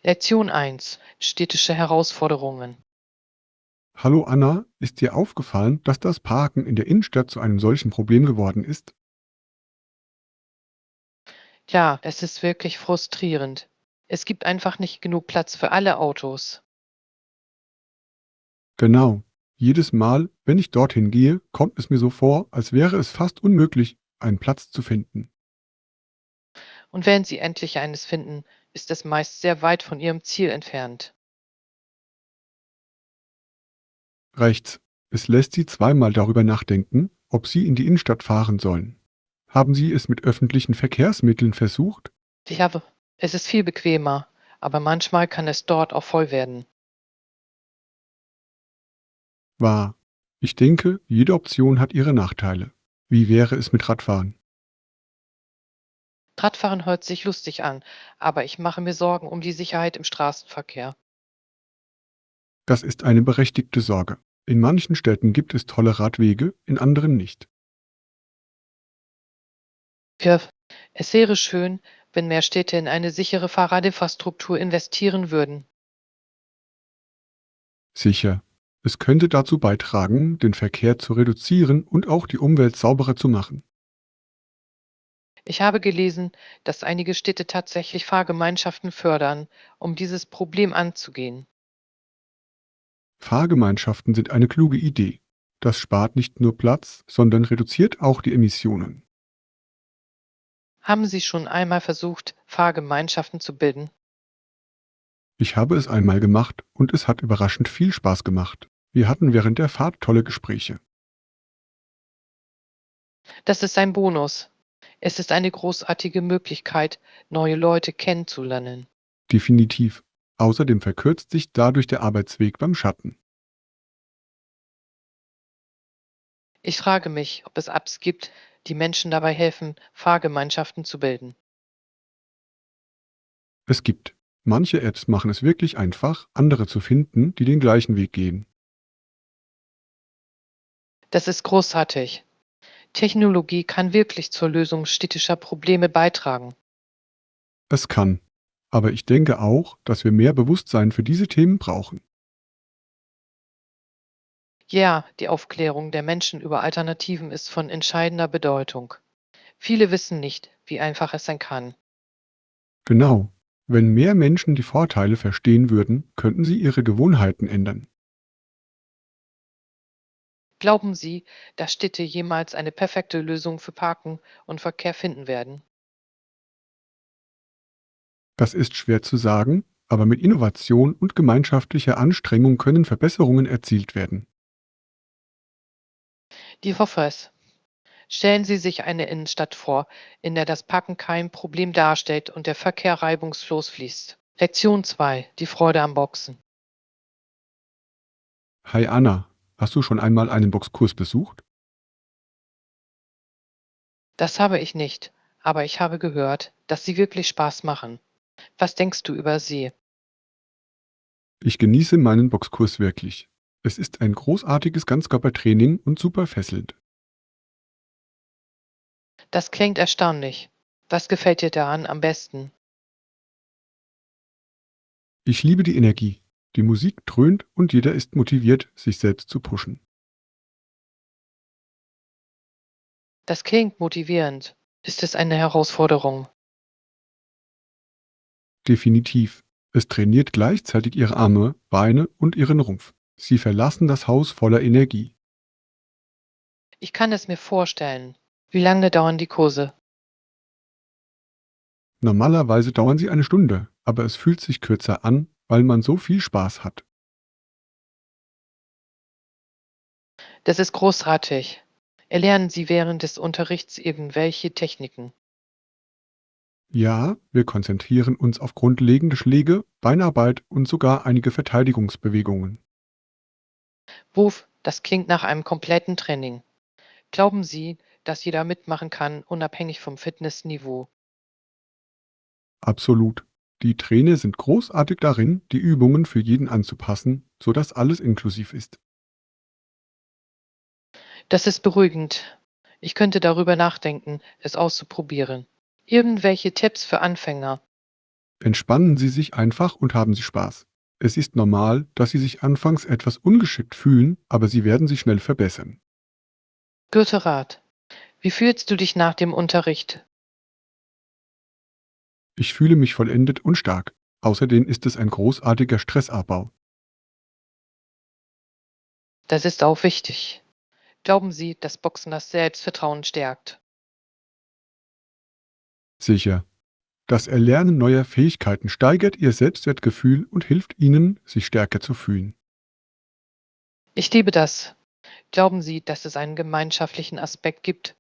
Lektion eins: Städtische Herausforderungen. Hallo Anna, ist dir aufgefallen, dass das Parken in der Innenstadt zu einem solchen Problem geworden ist? Ja, es ist wirklich frustrierend. Es gibt einfach nicht genug Platz für alle Autos. Genau. Jedes Mal, wenn ich dorthin gehe, kommt es mir so vor, als wäre es fast unmöglich, einen Platz zu finden. Und wenn Sie endlich eines finden, ist es meist sehr weit von Ihrem Ziel entfernt. Rechts. Es lässt Sie zweimal darüber nachdenken, ob Sie in die Innenstadt fahren sollen. Haben Sie es mit öffentlichen Verkehrsmitteln versucht? Ich habe, es ist viel bequemer, aber manchmal kann es dort auch voll werden. Wahr. Ich denke, jede Option hat ihre Nachteile. Wie wäre es mit Radfahren? Radfahren hört sich lustig an, aber ich mache mir Sorgen um die Sicherheit im Straßenverkehr. Das ist eine berechtigte Sorge. In manchen Städten gibt es tolle Radwege, in anderen nicht. Wir, es wäre schön, wenn mehr Städte in eine sichere Fahrradinfrastruktur investieren würden. Sicher. Es könnte dazu beitragen, den Verkehr zu reduzieren und auch die Umwelt sauberer zu machen. Ich habe gelesen, dass einige Städte tatsächlich Fahrgemeinschaften fördern, um dieses Problem anzugehen. Fahrgemeinschaften sind eine kluge Idee. Das spart nicht nur Platz, sondern reduziert auch die Emissionen. Haben Sie schon einmal versucht, Fahrgemeinschaften zu bilden? Ich habe es einmal gemacht und es hat überraschend viel Spaß gemacht. Wir hatten während der Fahrt tolle Gespräche. Das ist ein Bonus. Es ist eine großartige Möglichkeit, neue Leute kennenzulernen. Definitiv. Außerdem verkürzt sich dadurch der Arbeitsweg beim Schatten. Ich frage mich, ob es Apps gibt, die Menschen dabei helfen, Fahrgemeinschaften zu bilden. Es gibt. Manche Apps machen es wirklich einfach, andere zu finden, die den gleichen Weg gehen. Das ist großartig. Technologie kann wirklich zur Lösung städtischer Probleme beitragen. Es kann. Aber ich denke auch, dass wir mehr Bewusstsein für diese Themen brauchen. Ja, die Aufklärung der Menschen über Alternativen ist von entscheidender Bedeutung. Viele wissen nicht, wie einfach es sein kann. Genau. Wenn mehr Menschen die Vorteile verstehen würden, könnten sie ihre Gewohnheiten ändern. Glauben Sie, dass Städte jemals eine perfekte Lösung für Parken und Verkehr finden werden? Das ist schwer zu sagen, aber mit Innovation und gemeinschaftlicher Anstrengung können Verbesserungen erzielt werden. Ich hoffe es. Stellen Sie sich eine Innenstadt vor, in der das Parken kein Problem darstellt und der Verkehr reibungslos fließt. Lektion 2: Die Freude am Boxen. Hi Anna, hast du schon einmal einen Boxkurs besucht? Das habe ich nicht, aber ich habe gehört, dass sie wirklich Spaß machen. Was denkst du über sie? Ich genieße meinen Boxkurs wirklich. Es ist ein großartiges Ganzkörpertraining und super fesselnd. Das klingt erstaunlich. Was gefällt dir daran am besten? Ich liebe die Energie. Die Musik dröhnt und jeder ist motiviert, sich selbst zu pushen. Das klingt motivierend. Ist es eine Herausforderung? Definitiv. Es trainiert gleichzeitig ihre Arme, Beine und ihren Rumpf. Sie verlassen das Haus voller Energie. Ich kann es mir vorstellen. Wie lange dauern die Kurse? Normalerweise dauern sie eine Stunde, aber es fühlt sich kürzer an, weil man so viel Spaß hat. Das ist großartig. Erlernen Sie während des Unterrichts irgendwelche Techniken? Ja, wir konzentrieren uns auf grundlegende Schläge, Beinarbeit und sogar einige Verteidigungsbewegungen. Wuf, das klingt nach einem kompletten Training. Glauben Sie, dass jeder mitmachen kann, unabhängig vom Fitnessniveau? Absolut. Die Trainer sind großartig darin, die Übungen für jeden anzupassen, sodass alles inklusiv ist. Das ist beruhigend. Ich könnte darüber nachdenken, es auszuprobieren. Irgendwelche Tipps für Anfänger? Entspannen Sie sich einfach und haben Sie Spaß. Es ist normal, dass Sie sich anfangs etwas ungeschickt fühlen, aber Sie werden sich schnell verbessern. Guter Rat. Wie fühlst du dich nach dem Unterricht? Ich fühle mich vollendet und stark. Außerdem ist es ein großartiger Stressabbau. Das ist auch wichtig. Glauben Sie, dass Boxen das Selbstvertrauen stärkt? Sicher. Das Erlernen neuer Fähigkeiten steigert Ihr Selbstwertgefühl und hilft Ihnen, sich stärker zu fühlen. Ich liebe das. Glauben Sie, dass es einen gemeinschaftlichen Aspekt gibt?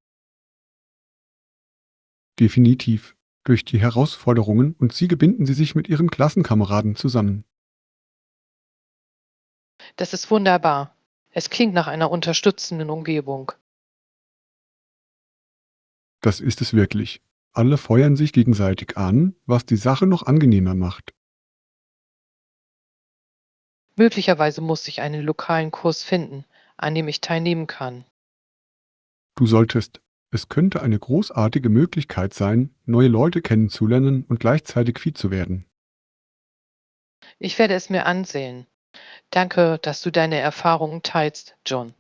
Definitiv. Durch die Herausforderungen und Siege binden Sie sich mit Ihren Klassenkameraden zusammen. Das ist wunderbar. Es klingt nach einer unterstützenden Umgebung. Das ist es wirklich. Alle feuern sich gegenseitig an, was die Sache noch angenehmer macht. Möglicherweise muss ich einen lokalen Kurs finden, an dem ich teilnehmen kann. Du solltest. Es könnte eine großartige Möglichkeit sein, neue Leute kennenzulernen und gleichzeitig fit zu werden. Ich werde es mir ansehen. Danke, dass du deine Erfahrungen teilst, John.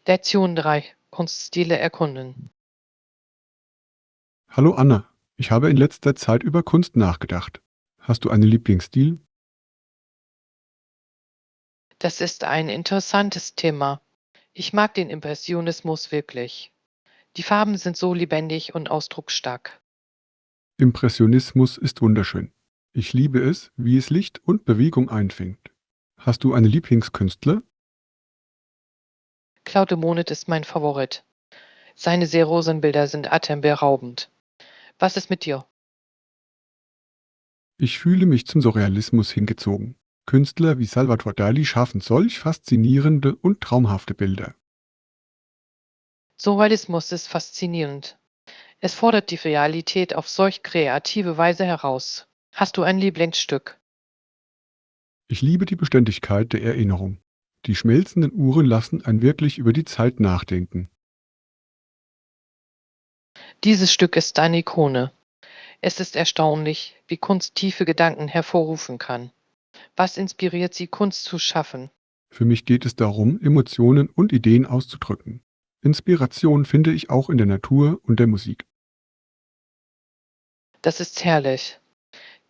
Lektion 3: Kunststile erkunden. Hallo Anna, ich habe in letzter Zeit über Kunst nachgedacht. Hast du einen Lieblingsstil? Das ist ein interessantes Thema. Ich mag den Impressionismus wirklich. Die Farben sind so lebendig und ausdrucksstark. Impressionismus ist wunderschön. Ich liebe es, wie es Licht und Bewegung einfängt. Hast du einen Lieblingskünstler? Claude Monet ist mein Favorit. Seine Serosenbilder sind atemberaubend. Was ist mit dir? Ich fühle mich zum Surrealismus hingezogen. Künstler wie Salvador Dali schaffen solch faszinierende und traumhafte Bilder. Surrealismus ist faszinierend. Es fordert die Realität auf solch kreative Weise heraus. Hast du ein Lieblingsstück? Ich liebe die Beständigkeit der Erinnerung. Die schmelzenden Uhren lassen einen wirklich über die Zeit nachdenken. Dieses Stück ist eine Ikone. Es ist erstaunlich, wie Kunst tiefe Gedanken hervorrufen kann. Was inspiriert Sie, Kunst zu schaffen? Für mich geht es darum, Emotionen und Ideen auszudrücken. Inspiration finde ich auch in der Natur und der Musik. Das ist herrlich.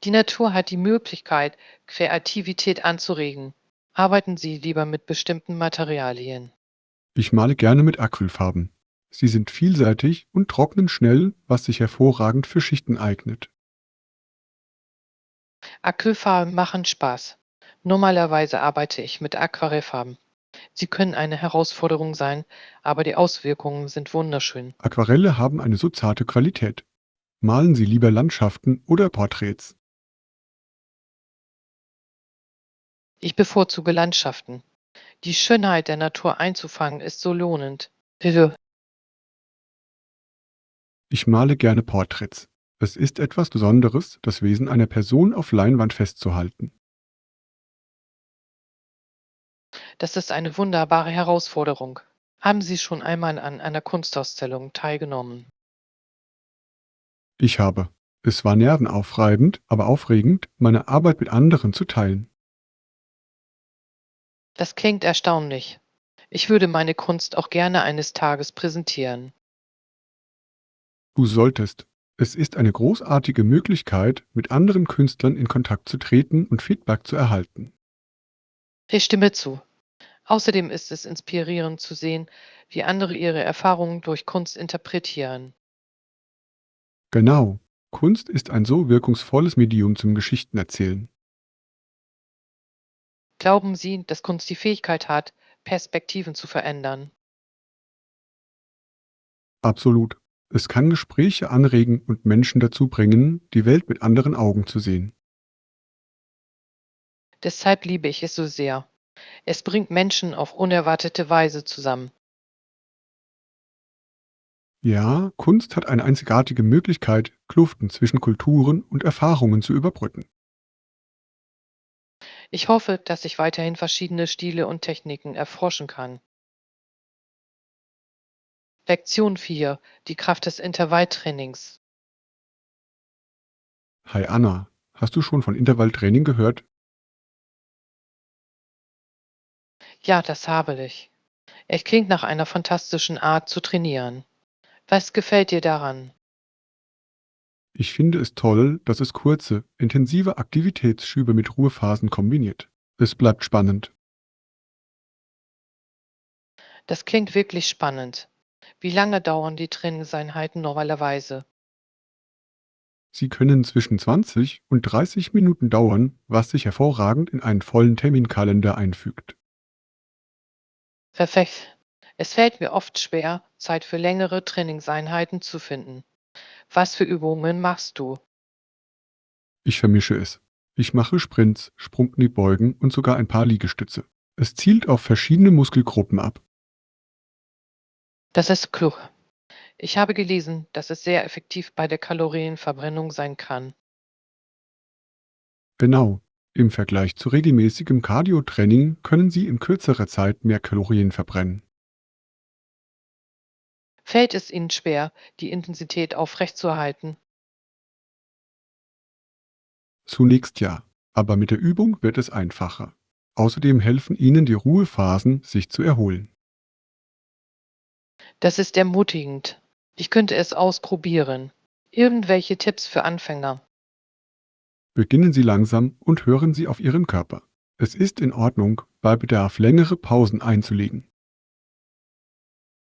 Die Natur hat die Möglichkeit, Kreativität anzuregen. Arbeiten Sie lieber mit bestimmten Materialien. Ich male gerne mit Acrylfarben. Sie sind vielseitig und trocknen schnell, was sich hervorragend für Schichten eignet. Acrylfarben machen Spaß. Normalerweise arbeite ich mit Aquarellfarben. Sie können eine Herausforderung sein, aber die Auswirkungen sind wunderschön. Aquarelle haben eine so zarte Qualität. Malen Sie lieber Landschaften oder Porträts? Ich bevorzuge Landschaften. Die Schönheit der Natur einzufangen ist so lohnend. Bitte. Ich male gerne Porträts. Es ist etwas Besonderes, das Wesen einer Person auf Leinwand festzuhalten. Das ist eine wunderbare Herausforderung. Haben Sie schon einmal an einer Kunstausstellung teilgenommen? Ich habe. Es war nervenaufreibend, aber aufregend, meine Arbeit mit anderen zu teilen. Das klingt erstaunlich. Ich würde meine Kunst auch gerne eines Tages präsentieren. Du solltest. Es ist eine großartige Möglichkeit, mit anderen Künstlern in Kontakt zu treten und Feedback zu erhalten. Ich stimme zu. Außerdem ist es inspirierend zu sehen, wie andere ihre Erfahrungen durch Kunst interpretieren. Genau. Kunst ist ein so wirkungsvolles Medium zum Geschichtenerzählen. Glauben Sie, dass Kunst die Fähigkeit hat, Perspektiven zu verändern? Absolut. Es kann Gespräche anregen und Menschen dazu bringen, die Welt mit anderen Augen zu sehen. Deshalb liebe ich es so sehr. Es bringt Menschen auf unerwartete Weise zusammen. Ja, Kunst hat eine einzigartige Möglichkeit, Kluften zwischen Kulturen und Erfahrungen zu überbrücken. Ich hoffe, dass ich weiterhin verschiedene Stile und Techniken erforschen kann. Lektion 4: Die Kraft des Intervalltrainings. Hi Anna, hast du schon von Intervalltraining gehört? Ja, das habe ich. Es klingt nach einer fantastischen Art zu trainieren. Was gefällt dir daran? Ich finde es toll, dass es kurze, intensive Aktivitätsschübe mit Ruhephasen kombiniert. Es bleibt spannend. Das klingt wirklich spannend. Wie lange dauern die Trainingseinheiten normalerweise? Sie können zwischen 20 und 30 Minuten dauern, was sich hervorragend in einen vollen Terminkalender einfügt. Perfekt. Es fällt mir oft schwer, Zeit für längere Trainingseinheiten zu finden. Was für Übungen machst du? Ich vermische es. Ich mache Sprints, Sprungkniebeugen und sogar ein paar Liegestütze. Es zielt auf verschiedene Muskelgruppen ab. Das ist klug. Ich habe gelesen, dass es sehr effektiv bei der Kalorienverbrennung sein kann. Genau. Im Vergleich zu regelmäßigem Cardio-Training können Sie in kürzerer Zeit mehr Kalorien verbrennen. Fällt es Ihnen schwer, die Intensität aufrechtzuerhalten? Zunächst ja, aber mit der Übung wird es einfacher. Außerdem helfen Ihnen die Ruhephasen, sich zu erholen. Das ist ermutigend. Ich könnte es ausprobieren. Irgendwelche Tipps für Anfänger? Beginnen Sie langsam und hören Sie auf Ihren Körper. Es ist in Ordnung, bei Bedarf längere Pausen einzulegen.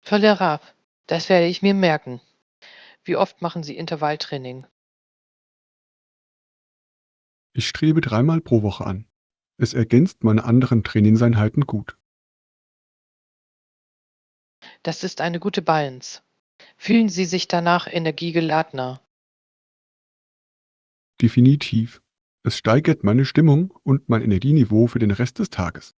Tolerab. Das werde ich mir merken. Wie oft machen Sie Intervalltraining? Ich strebe dreimal pro Woche an. Es ergänzt meine anderen Trainingseinheiten gut. Das ist eine gute Balance. Fühlen Sie sich danach energiegeladener? Definitiv. Es steigert meine Stimmung und mein Energieniveau für den Rest des Tages.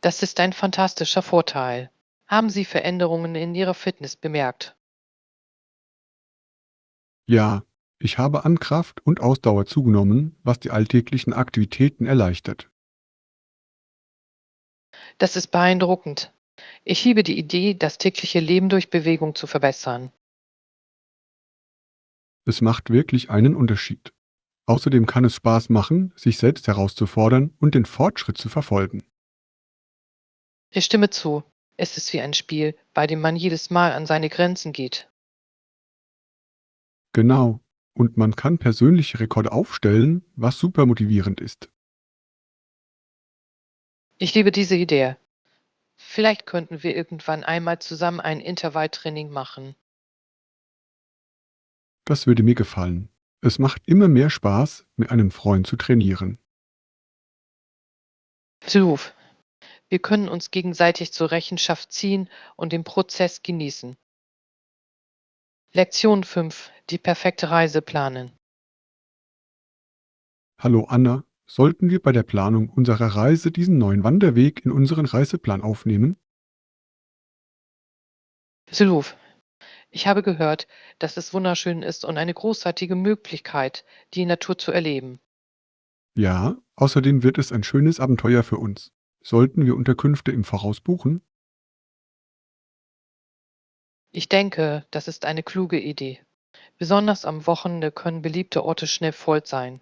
Das ist ein fantastischer Vorteil. Haben Sie Veränderungen in Ihrer Fitness bemerkt? Ja, ich habe an Kraft und Ausdauer zugenommen, was die alltäglichen Aktivitäten erleichtert. Das ist beeindruckend. Ich liebe die Idee, das tägliche Leben durch Bewegung zu verbessern. Es macht wirklich einen Unterschied. Außerdem kann es Spaß machen, sich selbst herauszufordern und den Fortschritt zu verfolgen. Ich stimme zu. Es ist wie ein Spiel, bei dem man jedes Mal an seine Grenzen geht. Genau. Und man kann persönliche Rekorde aufstellen, was super motivierend ist. Ich liebe diese Idee. Vielleicht könnten wir irgendwann einmal zusammen ein Intervalltraining machen. Das würde mir gefallen. Es macht immer mehr Spaß, mit einem Freund zu trainieren. Zuruf. Wir können uns gegenseitig zur Rechenschaft ziehen und den Prozess genießen. Lektion 5: Die perfekte Reise planen. Hallo Anna, sollten wir bei der Planung unserer Reise diesen neuen Wanderweg in unseren Reiseplan aufnehmen? Zuruf. Ich habe gehört, dass es wunderschön ist und eine großartige Möglichkeit, die Natur zu erleben. Ja, außerdem wird es ein schönes Abenteuer für uns. Sollten wir Unterkünfte im Voraus buchen? Ich denke, das ist eine kluge Idee. Besonders am Wochenende können beliebte Orte schnell voll sein.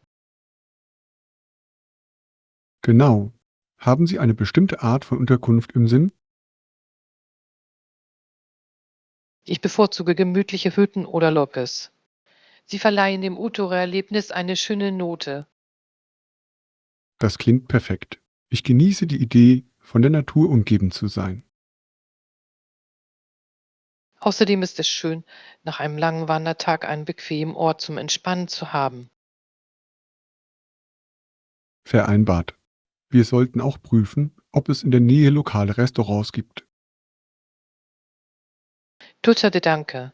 Genau. Haben Sie eine bestimmte Art von Unterkunft im Sinn? Ich bevorzuge gemütliche Hütten oder Lopes. Sie verleihen dem Utoer-Erlebnis eine schöne Note. Das klingt perfekt. Ich genieße die Idee, von der Natur umgeben zu sein. Außerdem ist es schön, nach einem langen Wandertag einen bequemen Ort zum Entspannen zu haben. Vereinbart. Wir sollten auch prüfen, ob es in der Nähe lokale Restaurants gibt. Tutte Danke.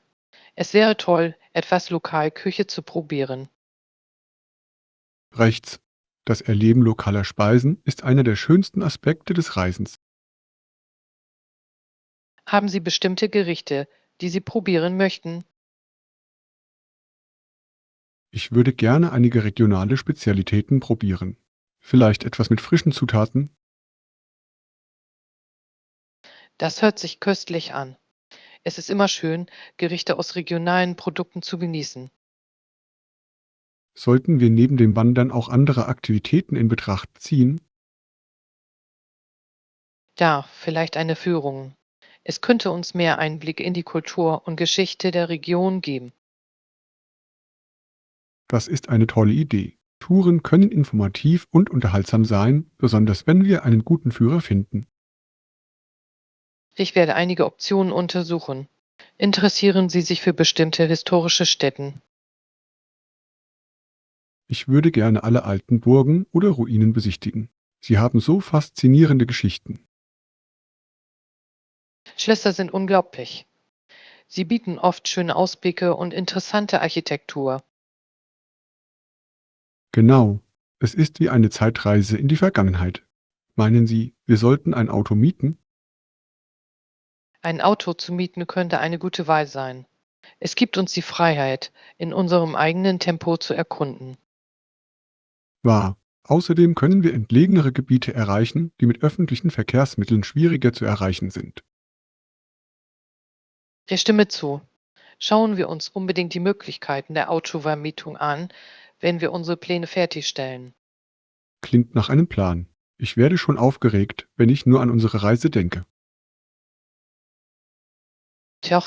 Es wäre toll, etwas Lokalküche zu probieren. Rechts. Das Erleben lokaler Speisen ist einer der schönsten Aspekte des Reisens. Haben Sie bestimmte Gerichte, die Sie probieren möchten? Ich würde gerne einige regionale Spezialitäten probieren. Vielleicht etwas mit frischen Zutaten? Das hört sich köstlich an. Es ist immer schön, Gerichte aus regionalen Produkten zu genießen. Sollten wir neben dem Wandern auch andere Aktivitäten in Betracht ziehen? Ja, vielleicht eine Führung. Es könnte uns mehr Einblick in die Kultur und Geschichte der Region geben. Das ist eine tolle Idee. Touren können informativ und unterhaltsam sein, besonders wenn wir einen guten Führer finden. Ich werde einige Optionen untersuchen. Interessieren Sie sich für bestimmte historische Stätten? Ich würde gerne alle alten Burgen oder Ruinen besichtigen. Sie haben so faszinierende Geschichten. Schlösser sind unglaublich. Sie bieten oft schöne Ausblicke und interessante Architektur. Genau. Es ist wie eine Zeitreise in die Vergangenheit. Meinen Sie, wir sollten ein Auto mieten? Ein Auto zu mieten könnte eine gute Wahl sein. Es gibt uns die Freiheit, in unserem eigenen Tempo zu erkunden. Wahr. Außerdem können wir entlegenere Gebiete erreichen, die mit öffentlichen Verkehrsmitteln schwieriger zu erreichen sind. Ich stimme zu. Schauen wir uns unbedingt die Möglichkeiten der Autovermietung an, wenn wir unsere Pläne fertigstellen. Klingt nach einem Plan. Ich werde schon aufgeregt, wenn ich nur an unsere Reise denke. Tja,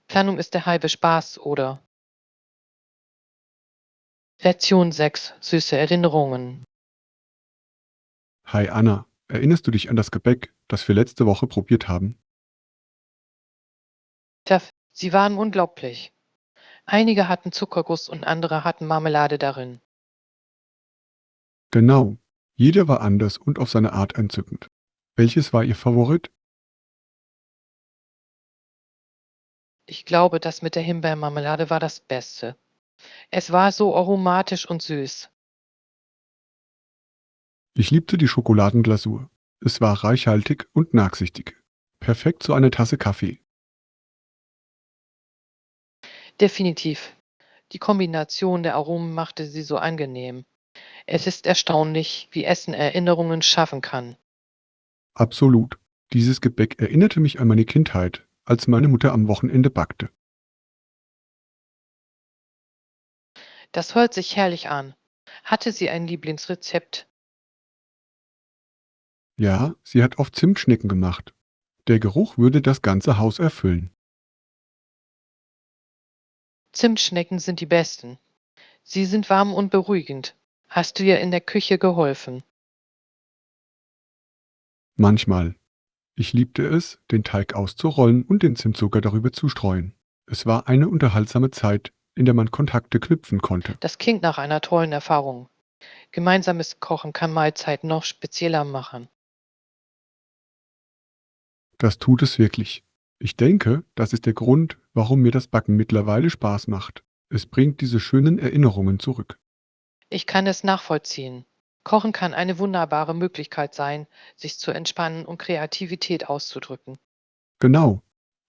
Planung ist der halbe Spaß, oder? Lektion 6: Süße Erinnerungen. Hi Anna, erinnerst du dich an das Gebäck, das wir letzte Woche probiert haben? Tja, sie waren unglaublich. Einige hatten Zuckerguss und andere hatten Marmelade darin. Genau. Jeder war anders und auf seine Art entzückend. Welches war Ihr Favorit? Ich glaube, das mit der Himbeermarmelade war das Beste. Es war so aromatisch und süß. Ich liebte die Schokoladenglasur. Es war reichhaltig und nachsichtig. Perfekt zu einer Tasse Kaffee. Definitiv. Die Kombination der Aromen machte sie so angenehm. Es ist erstaunlich, wie Essen Erinnerungen schaffen kann. Absolut. Dieses Gebäck erinnerte mich an meine Kindheit, als meine Mutter am Wochenende backte. Das hört sich herrlich an. Hatte sie ein Lieblingsrezept? Ja, sie hat oft Zimtschnecken gemacht. Der Geruch würde das ganze Haus erfüllen. Zimtschnecken sind die besten. Sie sind warm und beruhigend. Hast du ihr in der Küche geholfen? Manchmal. Ich liebte es, den Teig auszurollen und den Zimtzucker darüber zu streuen. Es war eine unterhaltsame Zeit, in der man Kontakte knüpfen konnte. Das klingt nach einer tollen Erfahrung. Gemeinsames Kochen kann Mahlzeiten noch spezieller machen. Das tut es wirklich. Ich denke, das ist der Grund, warum mir das Backen mittlerweile Spaß macht. Es bringt diese schönen Erinnerungen zurück. Ich kann es nachvollziehen. Kochen kann eine wunderbare Möglichkeit sein, sich zu entspannen und Kreativität auszudrücken. Genau.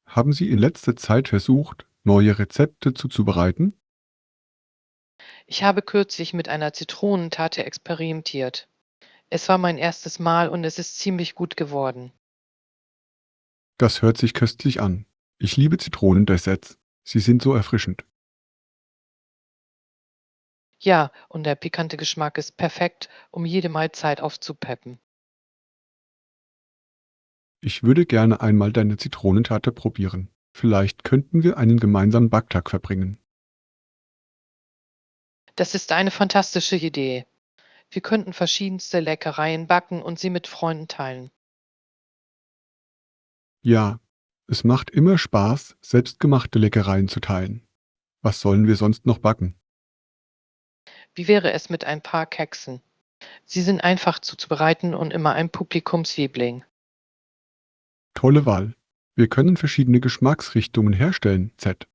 Haben Sie in letzter Zeit versucht, neue Rezepte zuzubereiten? Ich habe kürzlich mit einer Zitronentate experimentiert. Es war mein erstes Mal und es ist ziemlich gut geworden. Das hört sich köstlich an. Ich liebe Zitronendesserts. Sie sind so erfrischend. Ja, und der pikante Geschmack ist perfekt, um jede Mahlzeit aufzupeppen. Ich würde gerne einmal deine Zitronentate probieren. Vielleicht könnten wir einen gemeinsamen Backtag verbringen. Das ist eine fantastische Idee. Wir könnten verschiedenste Leckereien backen und sie mit Freunden teilen. Ja, es macht immer Spaß, selbstgemachte Leckereien zu teilen. Was sollen wir sonst noch backen? Wie wäre es mit ein paar Keksen? Sie sind einfach zuzubereiten und immer ein Publikumsliebling. Tolle Wahl. Wir können verschiedene Geschmacksrichtungen herstellen. Z.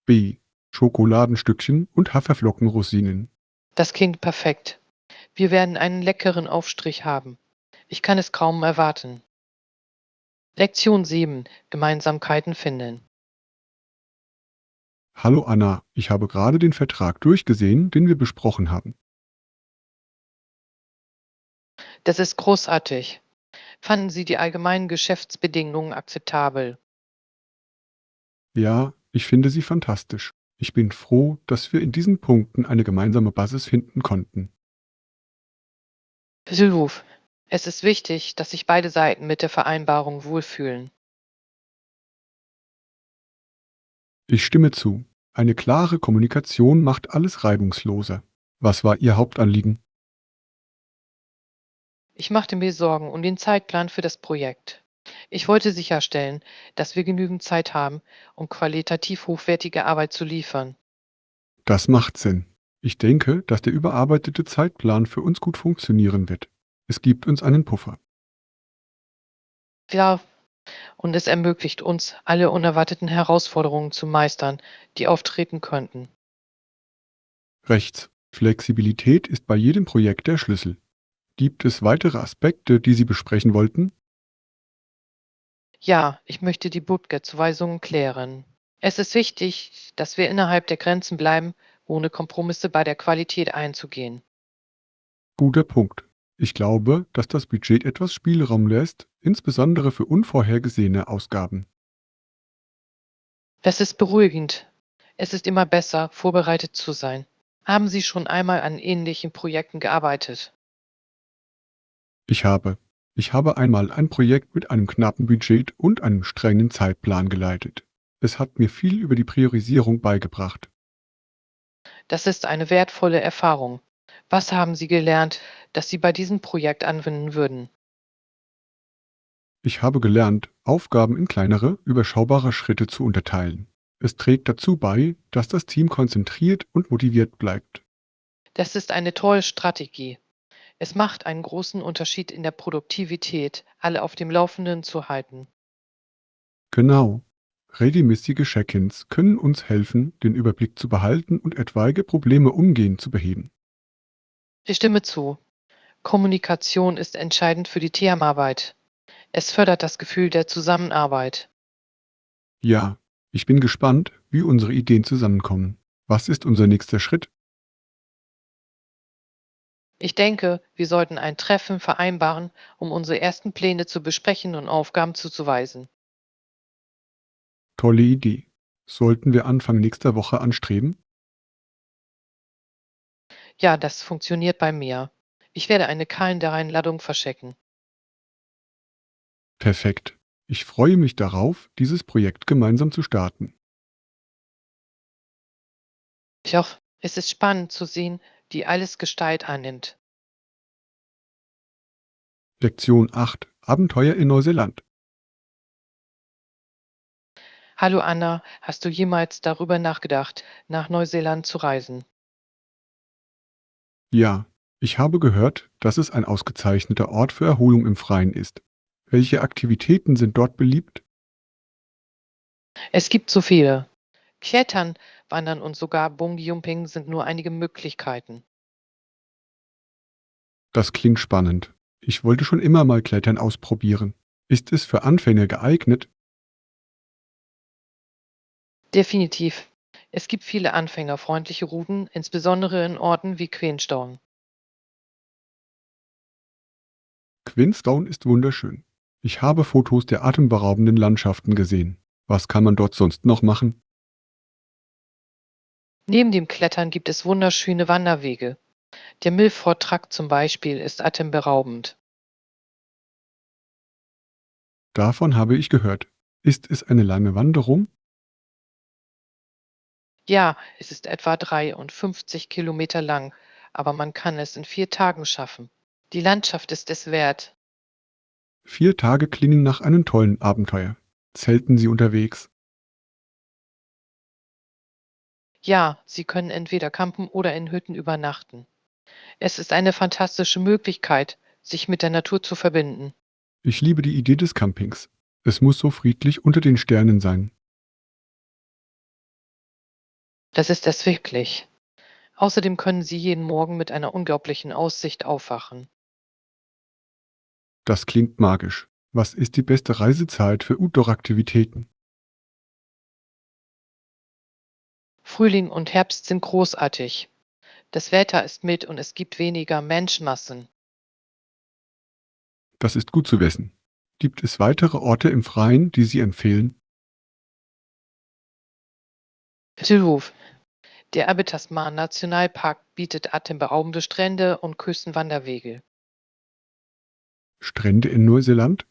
B. Schokoladenstückchen und Haferflockenrosinen. Das klingt perfekt. Wir werden einen leckeren Aufstrich haben. Ich kann es kaum erwarten. Lektion 7: Gemeinsamkeiten finden. Hallo Anna, ich habe gerade den Vertrag durchgesehen, den wir besprochen haben. Das ist großartig. Fanden Sie die allgemeinen Geschäftsbedingungen akzeptabel? Ja, ich finde sie fantastisch. Ich bin froh, dass wir in diesen Punkten eine gemeinsame Basis finden konnten. Sylvuf, es ist wichtig, dass sich beide Seiten mit der Vereinbarung wohlfühlen. Ich stimme zu. Eine klare Kommunikation macht alles reibungsloser. Was war Ihr Hauptanliegen? Ich machte mir Sorgen um den Zeitplan für das Projekt. Ich wollte sicherstellen, dass wir genügend Zeit haben, um qualitativ hochwertige Arbeit zu liefern. Das macht Sinn. Ich denke, dass der überarbeitete Zeitplan für uns gut funktionieren wird. Es gibt uns einen Puffer. Ja, und es ermöglicht uns, alle unerwarteten Herausforderungen zu meistern, die auftreten könnten. Rechts. Flexibilität ist bei jedem Projekt der Schlüssel. Gibt es weitere Aspekte, die Sie besprechen wollten? Ja, ich möchte die Budget-Zuweisungen klären. Es ist wichtig, dass wir innerhalb der Grenzen bleiben, ohne Kompromisse bei der Qualität einzugehen. Guter Punkt. Ich glaube, dass das Budget etwas Spielraum lässt, insbesondere für unvorhergesehene Ausgaben. Das ist beruhigend. Es ist immer besser, vorbereitet zu sein. Haben Sie schon einmal an ähnlichen Projekten gearbeitet? Ich habe. Ich habe einmal ein Projekt mit einem knappen Budget und einem strengen Zeitplan geleitet. Es hat mir viel über die Priorisierung beigebracht. Das ist eine wertvolle Erfahrung. Was haben Sie gelernt, das Sie bei diesem Projekt anwenden würden? Ich habe gelernt, Aufgaben in kleinere, überschaubare Schritte zu unterteilen. Es trägt dazu bei, dass das Team konzentriert und motiviert bleibt. Das ist eine tolle Strategie. Es macht einen großen Unterschied in der Produktivität, alle auf dem Laufenden zu halten. Genau. Regelmäßige Check-ins können uns helfen, den Überblick zu behalten und etwaige Probleme umgehend zu beheben. Ich stimme zu. Kommunikation ist entscheidend für die Teamarbeit. Es fördert das Gefühl der Zusammenarbeit. Ja, ich bin gespannt, wie unsere Ideen zusammenkommen. Was ist unser nächster Schritt? Ich denke, wir sollten ein Treffen vereinbaren, um unsere ersten Pläne zu besprechen und Aufgaben zuzuweisen. Tolle Idee. Sollten wir Anfang nächster Woche anstreben? Ja, das funktioniert bei mir. Ich werde eine Kalendereinladung verschicken. Perfekt. Ich freue mich darauf, dieses Projekt gemeinsam zu starten. Ich hoffe, es ist spannend zu sehen, wie alles Gestalt annimmt. Lektion 8. Abenteuer in Neuseeland. Hallo Anna, hast du jemals darüber nachgedacht, nach Neuseeland zu reisen? Ja, ich habe gehört, dass es ein ausgezeichneter Ort für Erholung im Freien ist. Welche Aktivitäten sind dort beliebt? Es gibt so viele. Klettern, Wandern und sogar Bungee-Jumping sind nur einige Möglichkeiten. Das klingt spannend. Ich wollte schon immer mal Klettern ausprobieren. Ist es für Anfänger geeignet? Definitiv. Es gibt viele anfängerfreundliche Routen, insbesondere in Orten wie Queenstown. Queenstown ist wunderschön. Ich habe Fotos der atemberaubenden Landschaften gesehen. Was kann man dort sonst noch machen? Neben dem Klettern gibt es wunderschöne Wanderwege. Der Milford Track zum Beispiel ist atemberaubend. Davon habe ich gehört. Ist es eine lange Wanderung? Ja, es ist etwa 53 Kilometer lang, aber man kann es in 4 Tagen schaffen. Die Landschaft ist es wert. 4 Tage klingen nach einem tollen Abenteuer. Zelten Sie unterwegs? Ja, Sie können entweder campen oder in Hütten übernachten. Es ist eine fantastische Möglichkeit, sich mit der Natur zu verbinden. Ich liebe die Idee des Campings. Es muss so friedlich unter den Sternen sein. Das ist es wirklich. Außerdem können Sie jeden Morgen mit einer unglaublichen Aussicht aufwachen. Das klingt magisch. Was ist die beste Reisezeit für Outdoor-Aktivitäten? Frühling und Herbst sind großartig. Das Wetter ist mild und es gibt weniger Menschenmassen. Das ist gut zu wissen. Gibt es weitere Orte im Freien, die Sie empfehlen? Hilruf. Der Abel-Tasman-Nationalpark bietet atemberaubende Strände und Küstenwanderwege. Strände in Neuseeland?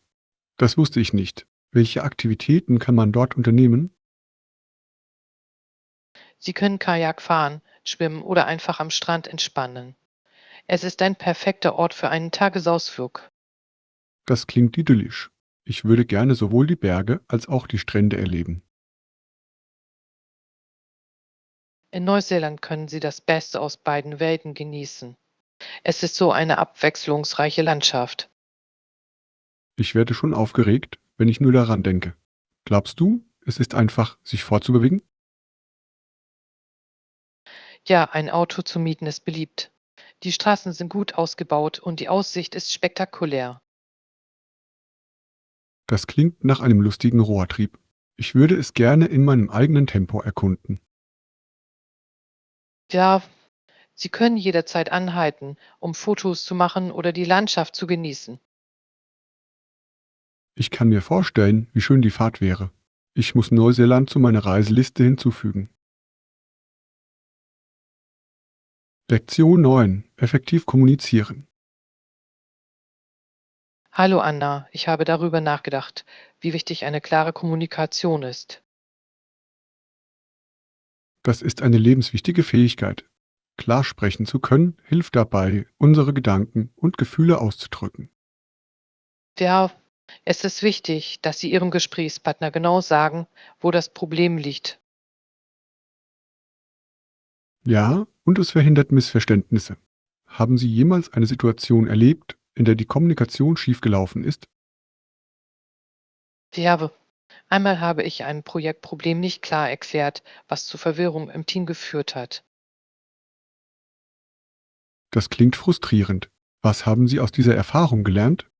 Das wusste ich nicht. Welche Aktivitäten kann man dort unternehmen? Sie können Kajak fahren, schwimmen oder einfach am Strand entspannen. Es ist ein perfekter Ort für einen Tagesausflug. Das klingt idyllisch. Ich würde gerne sowohl die Berge als auch die Strände erleben. In Neuseeland können Sie das Beste aus beiden Welten genießen. Es ist so eine abwechslungsreiche Landschaft. Ich werde schon aufgeregt, wenn ich nur daran denke. Glaubst du, es ist einfach, sich fortzubewegen? Ja, ein Auto zu mieten ist beliebt. Die Straßen sind gut ausgebaut und die Aussicht ist spektakulär. Das klingt nach einem lustigen Rohrtrieb. Ich würde es gerne in meinem eigenen Tempo erkunden. Ja, Sie können jederzeit anhalten, um Fotos zu machen oder die Landschaft zu genießen. Ich kann mir vorstellen, wie schön die Fahrt wäre. Ich muss Neuseeland zu meiner Reiseliste hinzufügen. Lektion 9. Effektiv kommunizieren. Hallo Anna, ich habe darüber nachgedacht, wie wichtig eine klare Kommunikation ist. Das ist eine lebenswichtige Fähigkeit. Klar sprechen zu können, hilft dabei, unsere Gedanken und Gefühle auszudrücken. Ja, es ist wichtig, dass Sie Ihrem Gesprächspartner genau sagen, wo das Problem liegt. Ja, und es verhindert Missverständnisse. Haben Sie jemals eine Situation erlebt, in der die Kommunikation schiefgelaufen ist? Ja, einmal habe ich ein Projektproblem nicht klar erklärt, was zu Verwirrung im Team geführt hat. Das klingt frustrierend. Was haben Sie aus dieser Erfahrung gelernt?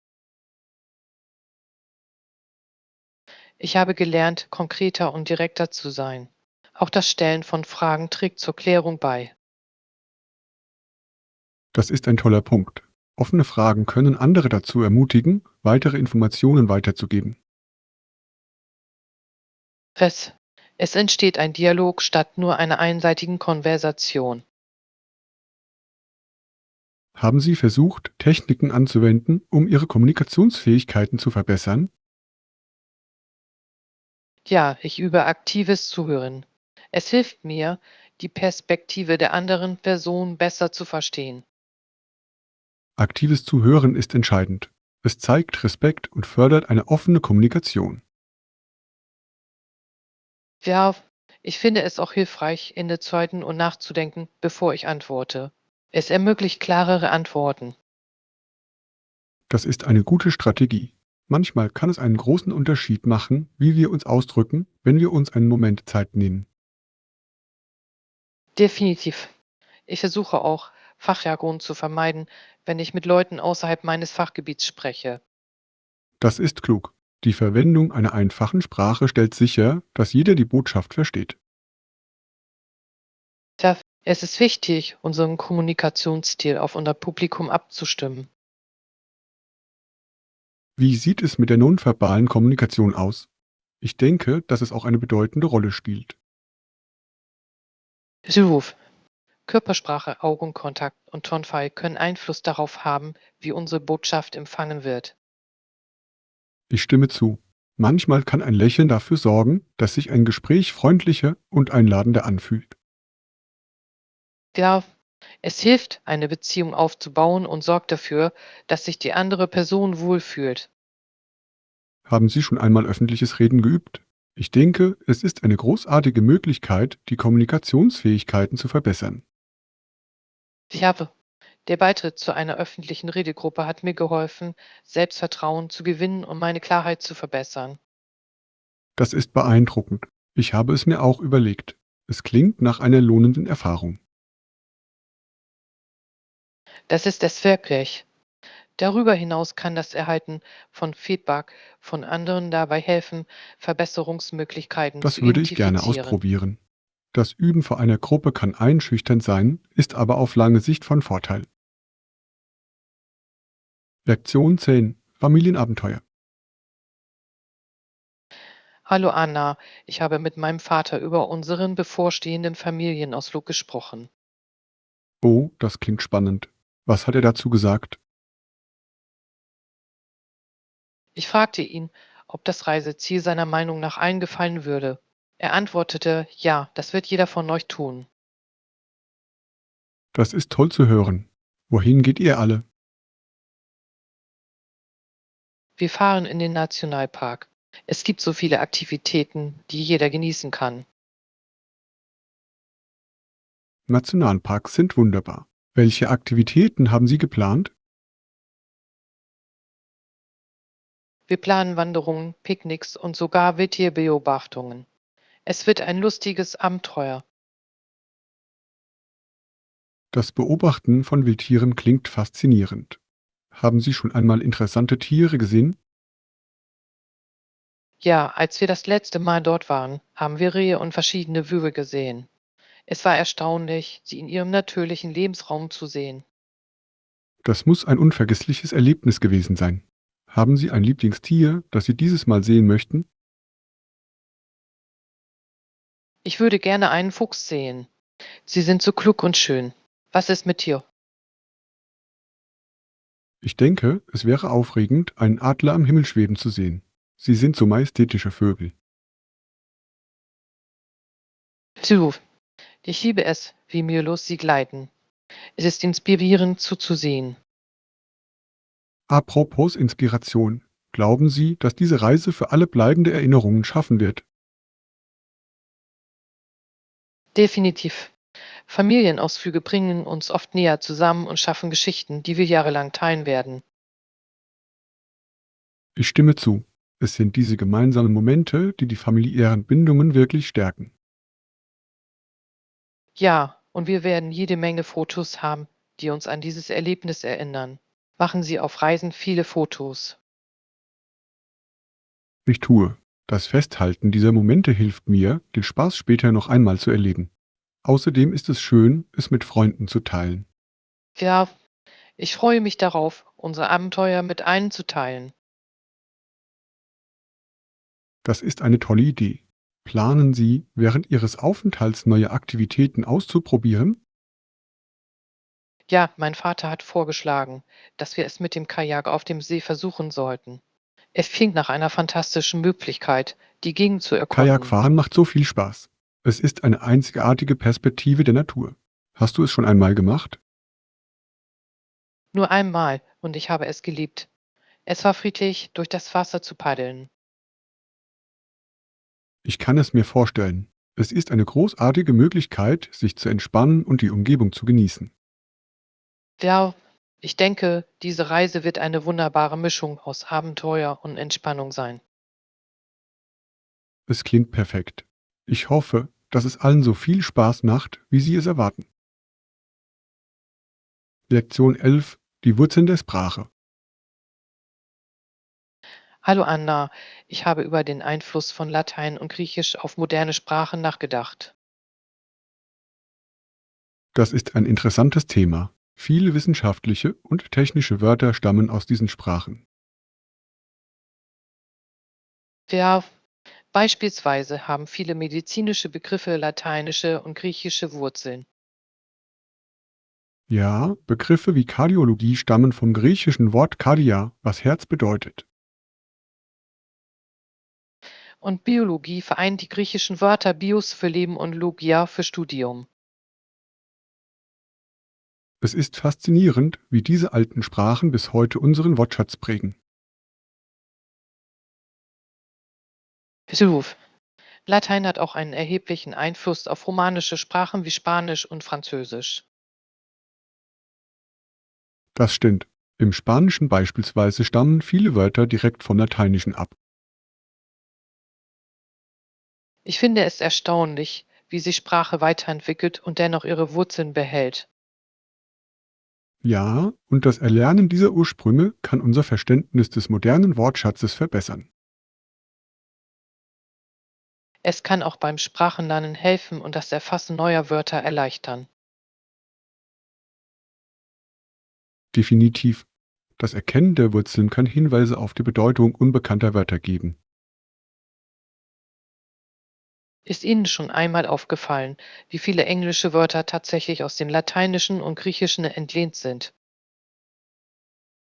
Ich habe gelernt, konkreter und direkter zu sein. Auch das Stellen von Fragen trägt zur Klärung bei. Das ist ein toller Punkt. Offene Fragen können andere dazu ermutigen, weitere Informationen weiterzugeben. Es, es entsteht ein Dialog statt nur einer einseitigen Konversation. Haben Sie versucht, Techniken anzuwenden, um Ihre Kommunikationsfähigkeiten zu verbessern? Ja, ich übe aktives Zuhören. Es hilft mir, die Perspektive der anderen Person besser zu verstehen. Aktives Zuhören ist entscheidend. Es zeigt Respekt und fördert eine offene Kommunikation. Ja, ich finde es auch hilfreich, innezuhalten und nachzudenken, bevor ich antworte. Es ermöglicht klarere Antworten. Das ist eine gute Strategie. Manchmal kann es einen großen Unterschied machen, wie wir uns ausdrücken, wenn wir uns einen Moment Zeit nehmen. Definitiv. Ich versuche auch, Fachjargon zu vermeiden, wenn ich mit Leuten außerhalb meines Fachgebiets spreche. Das ist klug. Die Verwendung einer einfachen Sprache stellt sicher, dass jeder die Botschaft versteht. Ja, es ist wichtig, unseren Kommunikationsstil auf unser Publikum abzustimmen. Wie sieht es mit der nonverbalen Kommunikation aus? Ich denke, dass es auch eine bedeutende Rolle spielt. Ruf. Körpersprache, Augenkontakt und Tonfall können Einfluss darauf haben, wie unsere Botschaft empfangen wird. Ich stimme zu. Manchmal kann ein Lächeln dafür sorgen, dass sich ein Gespräch freundlicher und einladender anfühlt. Ja, es hilft, eine Beziehung aufzubauen und sorgt dafür, dass sich die andere Person wohlfühlt. Haben Sie schon einmal öffentliches Reden geübt? Ich denke, es ist eine großartige Möglichkeit, die Kommunikationsfähigkeiten zu verbessern. Ich habe Der Beitritt zu einer öffentlichen Redegruppe hat mir geholfen, Selbstvertrauen zu gewinnen und meine Klarheit zu verbessern. Das ist beeindruckend. Ich habe es mir auch überlegt. Es klingt nach einer lohnenden Erfahrung. Das ist es wirklich. Darüber hinaus kann das Erhalten von Feedback von anderen dabei helfen, Verbesserungsmöglichkeiten zu Das würde ich gerne identifizieren. ausprobieren. Das Üben vor einer Gruppe kann einschüchternd sein, ist aber auf lange Sicht von Vorteil. Lektion 10. Familienabenteuer. Hallo Anna, ich habe mit meinem Vater über unseren bevorstehenden Familienausflug gesprochen. Oh, das klingt spannend. Was hat er dazu gesagt? Ich fragte ihn, ob das Reiseziel seiner Meinung nach allen gefallen würde. Er antwortete, ja, das wird jeder von euch tun. Das ist toll zu hören. Wohin geht ihr alle? Wir fahren in den Nationalpark. Es gibt so viele Aktivitäten, die jeder genießen kann. Nationalparks sind wunderbar. Welche Aktivitäten haben Sie geplant? Wir planen Wanderungen, Picknicks und sogar Wildtierbeobachtungen. Es wird ein lustiges Abenteuer. Das Beobachten von Wildtieren klingt faszinierend. Haben Sie schon einmal interessante Tiere gesehen? Ja, als wir das letzte Mal dort waren, haben wir Rehe und verschiedene Wühe gesehen. Es war erstaunlich, sie in ihrem natürlichen Lebensraum zu sehen. Das muss ein unvergessliches Erlebnis gewesen sein. Haben Sie ein Lieblingstier, das Sie dieses Mal sehen möchten? Ich würde gerne einen Fuchs sehen. Sie sind so klug und schön. Was ist mit dir? Ich denke, es wäre aufregend, einen Adler am Himmel schweben zu sehen. Sie sind so majestätische Vögel. Du, ich liebe es, wie mühelos sie gleiten. Es ist inspirierend zuzusehen. Apropos Inspiration. Glauben Sie, dass diese Reise für alle bleibende Erinnerungen schaffen wird? Definitiv. Familienausflüge bringen uns oft näher zusammen und schaffen Geschichten, die wir jahrelang teilen werden. Ich stimme zu. Es sind diese gemeinsamen Momente, die die familiären Bindungen wirklich stärken. Ja, und wir werden jede Menge Fotos haben, die uns an dieses Erlebnis erinnern. Machen Sie auf Reisen viele Fotos. Ich tue. Das Festhalten dieser Momente hilft mir, den Spaß später noch einmal zu erleben. Außerdem ist es schön, es mit Freunden zu teilen. Ja, ich freue mich darauf, unsere Abenteuer mit allen zu teilen. Das ist eine tolle Idee. Planen Sie, während Ihres Aufenthalts neue Aktivitäten auszuprobieren? Ja, mein Vater hat vorgeschlagen, dass wir es mit dem Kajak auf dem See versuchen sollten. Es klingt nach einer fantastischen Möglichkeit, die Gegend zu erkunden. Kajakfahren macht so viel Spaß. Es ist eine einzigartige Perspektive der Natur. Hast du es schon einmal gemacht? Nur einmal und ich habe es geliebt. Es war friedlich, durch das Wasser zu paddeln. Ich kann es mir vorstellen. Es ist eine großartige Möglichkeit, sich zu entspannen und die Umgebung zu genießen. Ja, ich denke, diese Reise wird eine wunderbare Mischung aus Abenteuer und Entspannung sein. Es klingt perfekt. Ich hoffe, dass es allen so viel Spaß macht, wie Sie es erwarten. Lektion 11: Die Wurzeln der Sprache. Hallo Anna, ich habe über den Einfluss von Latein und Griechisch auf moderne Sprachen nachgedacht. Das ist ein interessantes Thema. Viele wissenschaftliche und technische Wörter stammen aus diesen Sprachen. Ja, beispielsweise haben viele medizinische Begriffe lateinische und griechische Wurzeln. Ja, Begriffe wie Kardiologie stammen vom griechischen Wort Kardia, was Herz bedeutet. Und Biologie vereint die griechischen Wörter Bios für Leben und Logia für Studium. Es ist faszinierend, wie diese alten Sprachen bis heute unseren Wortschatz prägen. Ruf. Latein hat auch einen erheblichen Einfluss auf romanische Sprachen wie Spanisch und Französisch. Das stimmt. Im Spanischen beispielsweise stammen viele Wörter direkt vom Lateinischen ab. Ich finde es erstaunlich, wie sich Sprache weiterentwickelt und dennoch ihre Wurzeln behält. Ja, und das Erlernen dieser Ursprünge kann unser Verständnis des modernen Wortschatzes verbessern. Es kann auch beim Sprachenlernen helfen und das Erfassen neuer Wörter erleichtern. Definitiv. Das Erkennen der Wurzeln kann Hinweise auf die Bedeutung unbekannter Wörter geben. Ist Ihnen schon einmal aufgefallen, wie viele englische Wörter tatsächlich aus dem Lateinischen und Griechischen entlehnt sind?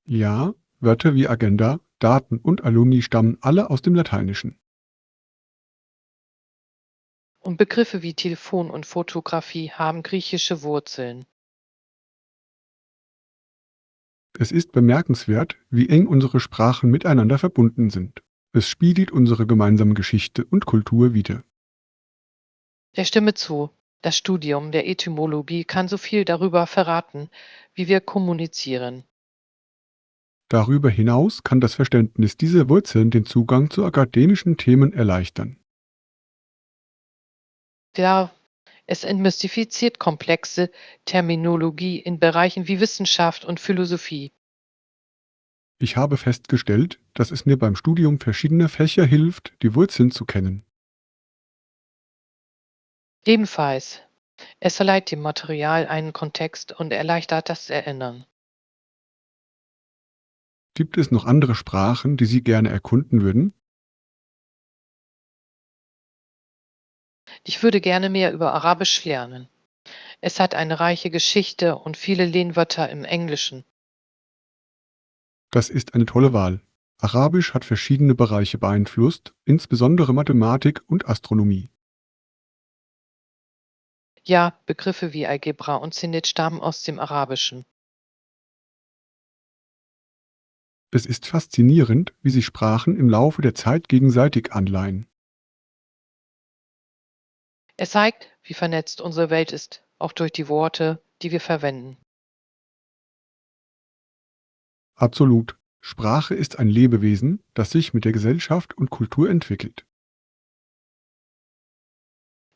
Ja, Wörter wie Agenda, Daten und Alumni stammen alle aus dem Lateinischen. Und Begriffe wie Telefon und Fotografie haben griechische Wurzeln. Es ist bemerkenswert, wie eng unsere Sprachen miteinander verbunden sind. Es spiegelt unsere gemeinsame Geschichte und Kultur wider. Ich stimme zu. Das Studium der Etymologie kann so viel darüber verraten, wie wir kommunizieren. Darüber hinaus kann das Verständnis dieser Wurzeln den Zugang zu akademischen Themen erleichtern. Ja, es entmystifiziert komplexe Terminologie in Bereichen wie Wissenschaft und Philosophie. Ich habe festgestellt, dass es mir beim Studium verschiedener Fächer hilft, die Wurzeln zu kennen. Ebenfalls, es verleiht dem Material einen Kontext und erleichtert das Erinnern. Gibt es noch andere Sprachen, die Sie gerne erkunden würden? Ich würde gerne mehr über Arabisch lernen. Es hat eine reiche Geschichte und viele Lehnwörter im Englischen. Das ist eine tolle Wahl. Arabisch hat verschiedene Bereiche beeinflusst, insbesondere Mathematik und Astronomie. Ja, Begriffe wie Algebra und Zenit stammen aus dem Arabischen. Es ist faszinierend, wie sich Sprachen im Laufe der Zeit gegenseitig anleihen. Es zeigt, wie vernetzt unsere Welt ist, auch durch die Worte, die wir verwenden. Absolut. Sprache ist ein Lebewesen, das sich mit der Gesellschaft und Kultur entwickelt.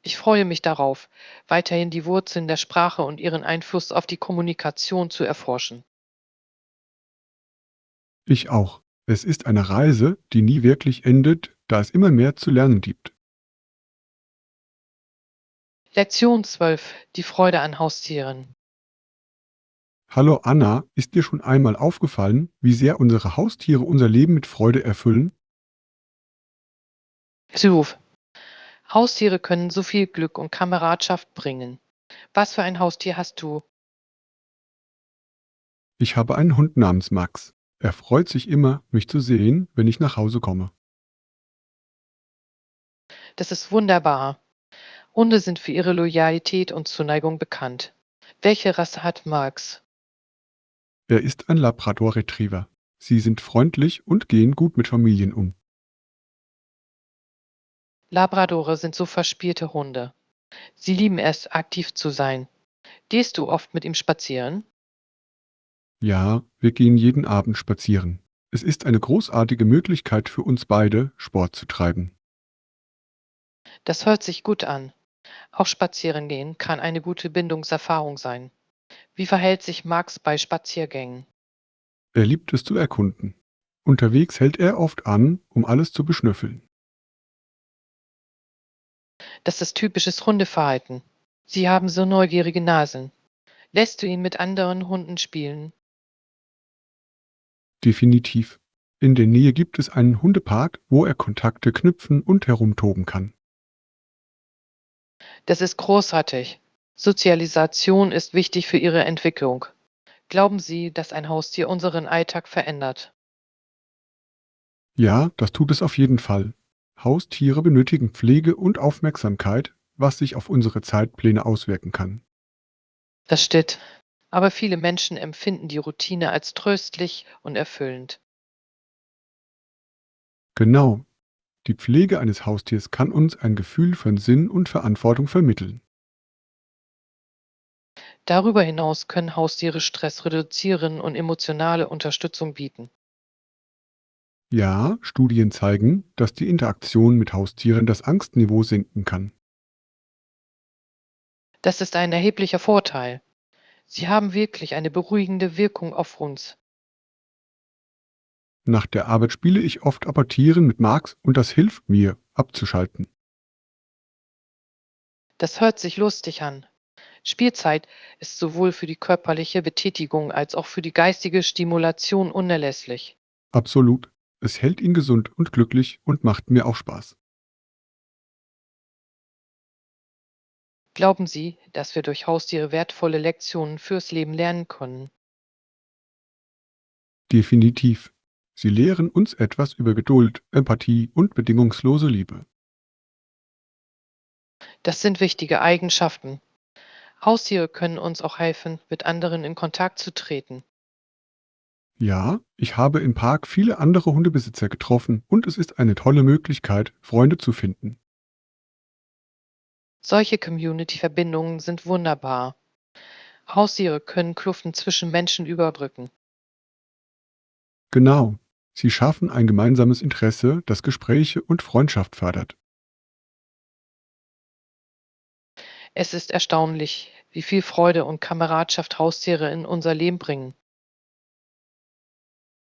Ich freue mich darauf, weiterhin die Wurzeln der Sprache und ihren Einfluss auf die Kommunikation zu erforschen. Ich auch. Es ist eine Reise, die nie wirklich endet, da es immer mehr zu lernen gibt. Lektion 12: Die Freude an Haustieren. Hallo Anna, ist dir schon einmal aufgefallen, wie sehr unsere Haustiere unser Leben mit Freude erfüllen? Zuruf. Haustiere können so viel Glück und Kameradschaft bringen. Was für ein Haustier hast du? Ich habe einen Hund namens Max. Er freut sich immer, mich zu sehen, wenn ich nach Hause komme. Das ist wunderbar. Hunde sind für ihre Loyalität und Zuneigung bekannt. Welche Rasse hat Max? Er ist ein Labrador Retriever. Sie sind freundlich und gehen gut mit Familien um. Labradore sind so verspielte Hunde. Sie lieben es, aktiv zu sein. Gehst du oft mit ihm spazieren? Ja, wir gehen jeden Abend spazieren. Es ist eine großartige Möglichkeit für uns beide, Sport zu treiben. Das hört sich gut an. Auch spazieren gehen kann eine gute Bindungserfahrung sein. Wie verhält sich Max bei Spaziergängen? Er liebt es zu erkunden. Unterwegs hält er oft an, um alles zu beschnüffeln. Das ist typisches Hundeverhalten. Sie haben so neugierige Nasen. Lässt du ihn mit anderen Hunden spielen? Definitiv. In der Nähe gibt es einen Hundepark, wo er Kontakte knüpfen und herumtoben kann. Das ist großartig. Sozialisation ist wichtig für ihre Entwicklung. Glauben Sie, dass ein Haustier unseren Alltag verändert? Ja, das tut es auf jeden Fall. Haustiere benötigen Pflege und Aufmerksamkeit, was sich auf unsere Zeitpläne auswirken kann. Das stimmt. Aber viele Menschen empfinden die Routine als tröstlich und erfüllend. Genau, die Pflege eines Haustiers kann uns ein Gefühl von Sinn und Verantwortung vermitteln. Darüber hinaus können Haustiere Stress reduzieren und emotionale Unterstützung bieten. Ja, Studien zeigen, dass die Interaktion mit Haustieren das Angstniveau senken kann. Das ist ein erheblicher Vorteil. Sie haben wirklich eine beruhigende Wirkung auf uns. Nach der Arbeit spiele ich oft Apportieren mit Marx und das hilft mir, abzuschalten. Das hört sich lustig an. Spielzeit ist sowohl für die körperliche Betätigung als auch für die geistige Stimulation unerlässlich. Absolut. Es hält ihn gesund und glücklich und macht mir auch Spaß. Glauben Sie, dass wir durch Haustiere wertvolle Lektionen fürs Leben lernen können? Definitiv. Sie lehren uns etwas über Geduld, Empathie und bedingungslose Liebe. Das sind wichtige Eigenschaften. Haustiere können uns auch helfen, mit anderen in Kontakt zu treten. Ja, ich habe im Park viele andere Hundebesitzer getroffen und es ist eine tolle Möglichkeit, Freunde zu finden. Solche Community-Verbindungen sind wunderbar. Haustiere können Kluft zwischen Menschen überbrücken. Genau. Sie schaffen ein gemeinsames Interesse, das Gespräche und Freundschaft fördert. Es ist erstaunlich, wie viel Freude und Kameradschaft Haustiere in unser Leben bringen.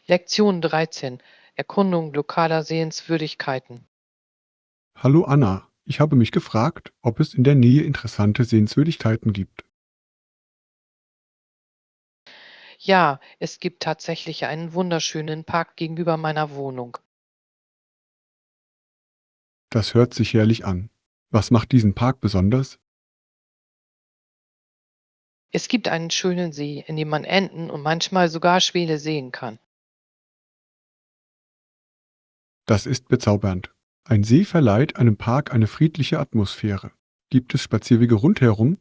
Lektion 13: Erkundung lokaler Sehenswürdigkeiten. Hallo Anna, ich habe mich gefragt, ob es in der Nähe interessante Sehenswürdigkeiten gibt. Ja, es gibt tatsächlich einen wunderschönen Park gegenüber meiner Wohnung. Das hört sich herrlich an. Was macht diesen Park besonders? Es gibt einen schönen See, in dem man Enten und manchmal sogar Schwäne sehen kann. Das ist bezaubernd. Ein See verleiht einem Park eine friedliche Atmosphäre. Gibt es Spazierwege rundherum?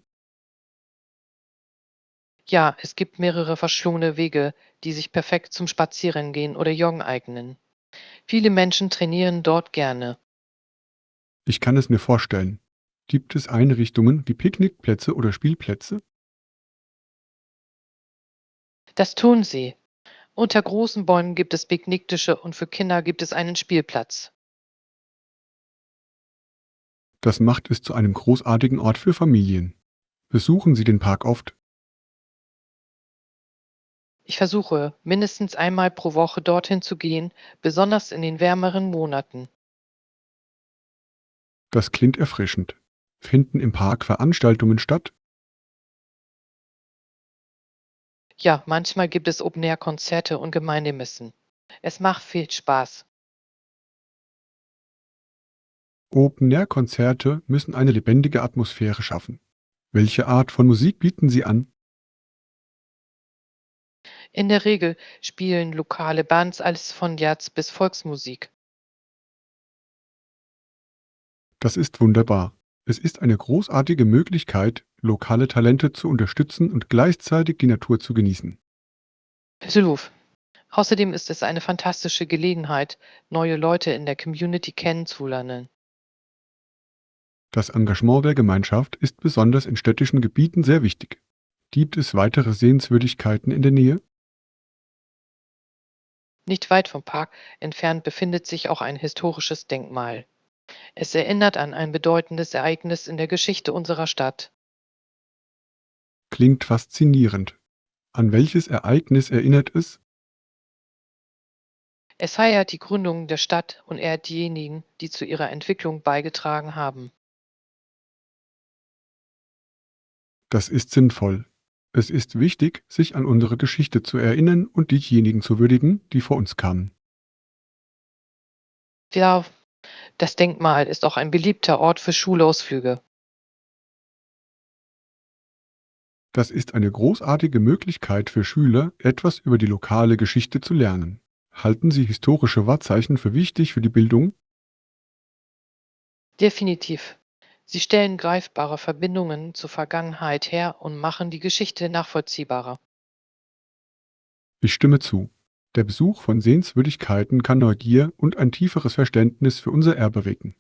Ja, es gibt mehrere verschlungene Wege, die sich perfekt zum Spazierengehen oder Joggen eignen. Viele Menschen trainieren dort gerne. Ich kann es mir vorstellen. Gibt es Einrichtungen wie Picknickplätze oder Spielplätze? Das tun sie. Unter großen Bäumen gibt es Picknicktische und für Kinder gibt es einen Spielplatz. Das macht es zu einem großartigen Ort für Familien. Besuchen Sie den Park oft? Ich versuche, mindestens einmal pro Woche dorthin zu gehen, besonders in den wärmeren Monaten. Das klingt erfrischend. Finden im Park Veranstaltungen statt? Ja, manchmal gibt es Open-Air-Konzerte und Gemeindemessen. Es macht viel Spaß. Open-Air-Konzerte müssen eine lebendige Atmosphäre schaffen. Welche Art von Musik bieten Sie an? In der Regel spielen lokale Bands alles von Jazz bis Volksmusik. Das ist wunderbar. Es ist eine großartige Möglichkeit, lokale Talente zu unterstützen und gleichzeitig die Natur zu genießen. Absolut. Außerdem ist es eine fantastische Gelegenheit, neue Leute in der Community kennenzulernen. Das Engagement der Gemeinschaft ist besonders in städtischen Gebieten sehr wichtig. Gibt es weitere Sehenswürdigkeiten in der Nähe? Nicht weit vom Park entfernt befindet sich auch ein historisches Denkmal. Es erinnert an ein bedeutendes Ereignis in der Geschichte unserer Stadt. Klingt faszinierend. An welches Ereignis erinnert es? Es feiert die Gründung der Stadt und ehrt diejenigen, die zu ihrer Entwicklung beigetragen haben. Das ist sinnvoll. Es ist wichtig, sich an unsere Geschichte zu erinnern und diejenigen zu würdigen, die vor uns kamen. Ja, das Denkmal ist auch ein beliebter Ort für Schulausflüge. Das ist eine großartige Möglichkeit für Schüler, etwas über die lokale Geschichte zu lernen. Halten Sie historische Wahrzeichen für wichtig für die Bildung? Definitiv. Sie stellen greifbare Verbindungen zur Vergangenheit her und machen die Geschichte nachvollziehbarer. Ich stimme zu. Der Besuch von Sehenswürdigkeiten kann Neugier und ein tieferes Verständnis für unser Erbe wecken.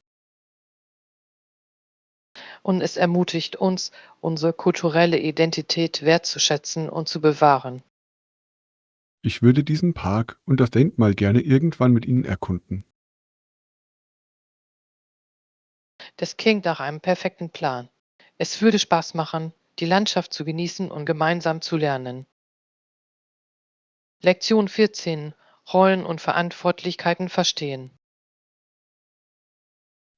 Und es ermutigt uns, unsere kulturelle Identität wertzuschätzen und zu bewahren. Ich würde diesen Park und das Denkmal gerne irgendwann mit Ihnen erkunden. Das klingt nach einem perfekten Plan. Es würde Spaß machen, die Landschaft zu genießen und gemeinsam zu lernen. Lektion 14: Rollen und Verantwortlichkeiten verstehen.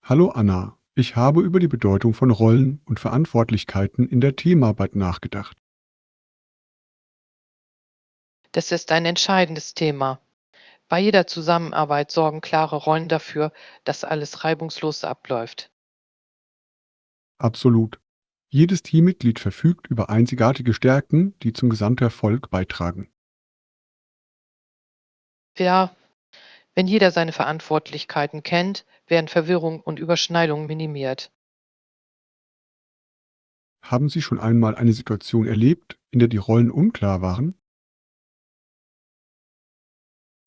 Hallo Anna, ich habe über die Bedeutung von Rollen und Verantwortlichkeiten in der Teamarbeit nachgedacht. Das ist ein entscheidendes Thema. Bei jeder Zusammenarbeit sorgen klare Rollen dafür, dass alles reibungslos abläuft. Absolut. Jedes Teammitglied verfügt über einzigartige Stärken, die zum Gesamterfolg beitragen. Ja, wenn jeder seine Verantwortlichkeiten kennt, werden Verwirrung und Überschneidungen minimiert. Haben Sie schon einmal eine Situation erlebt, in der die Rollen unklar waren?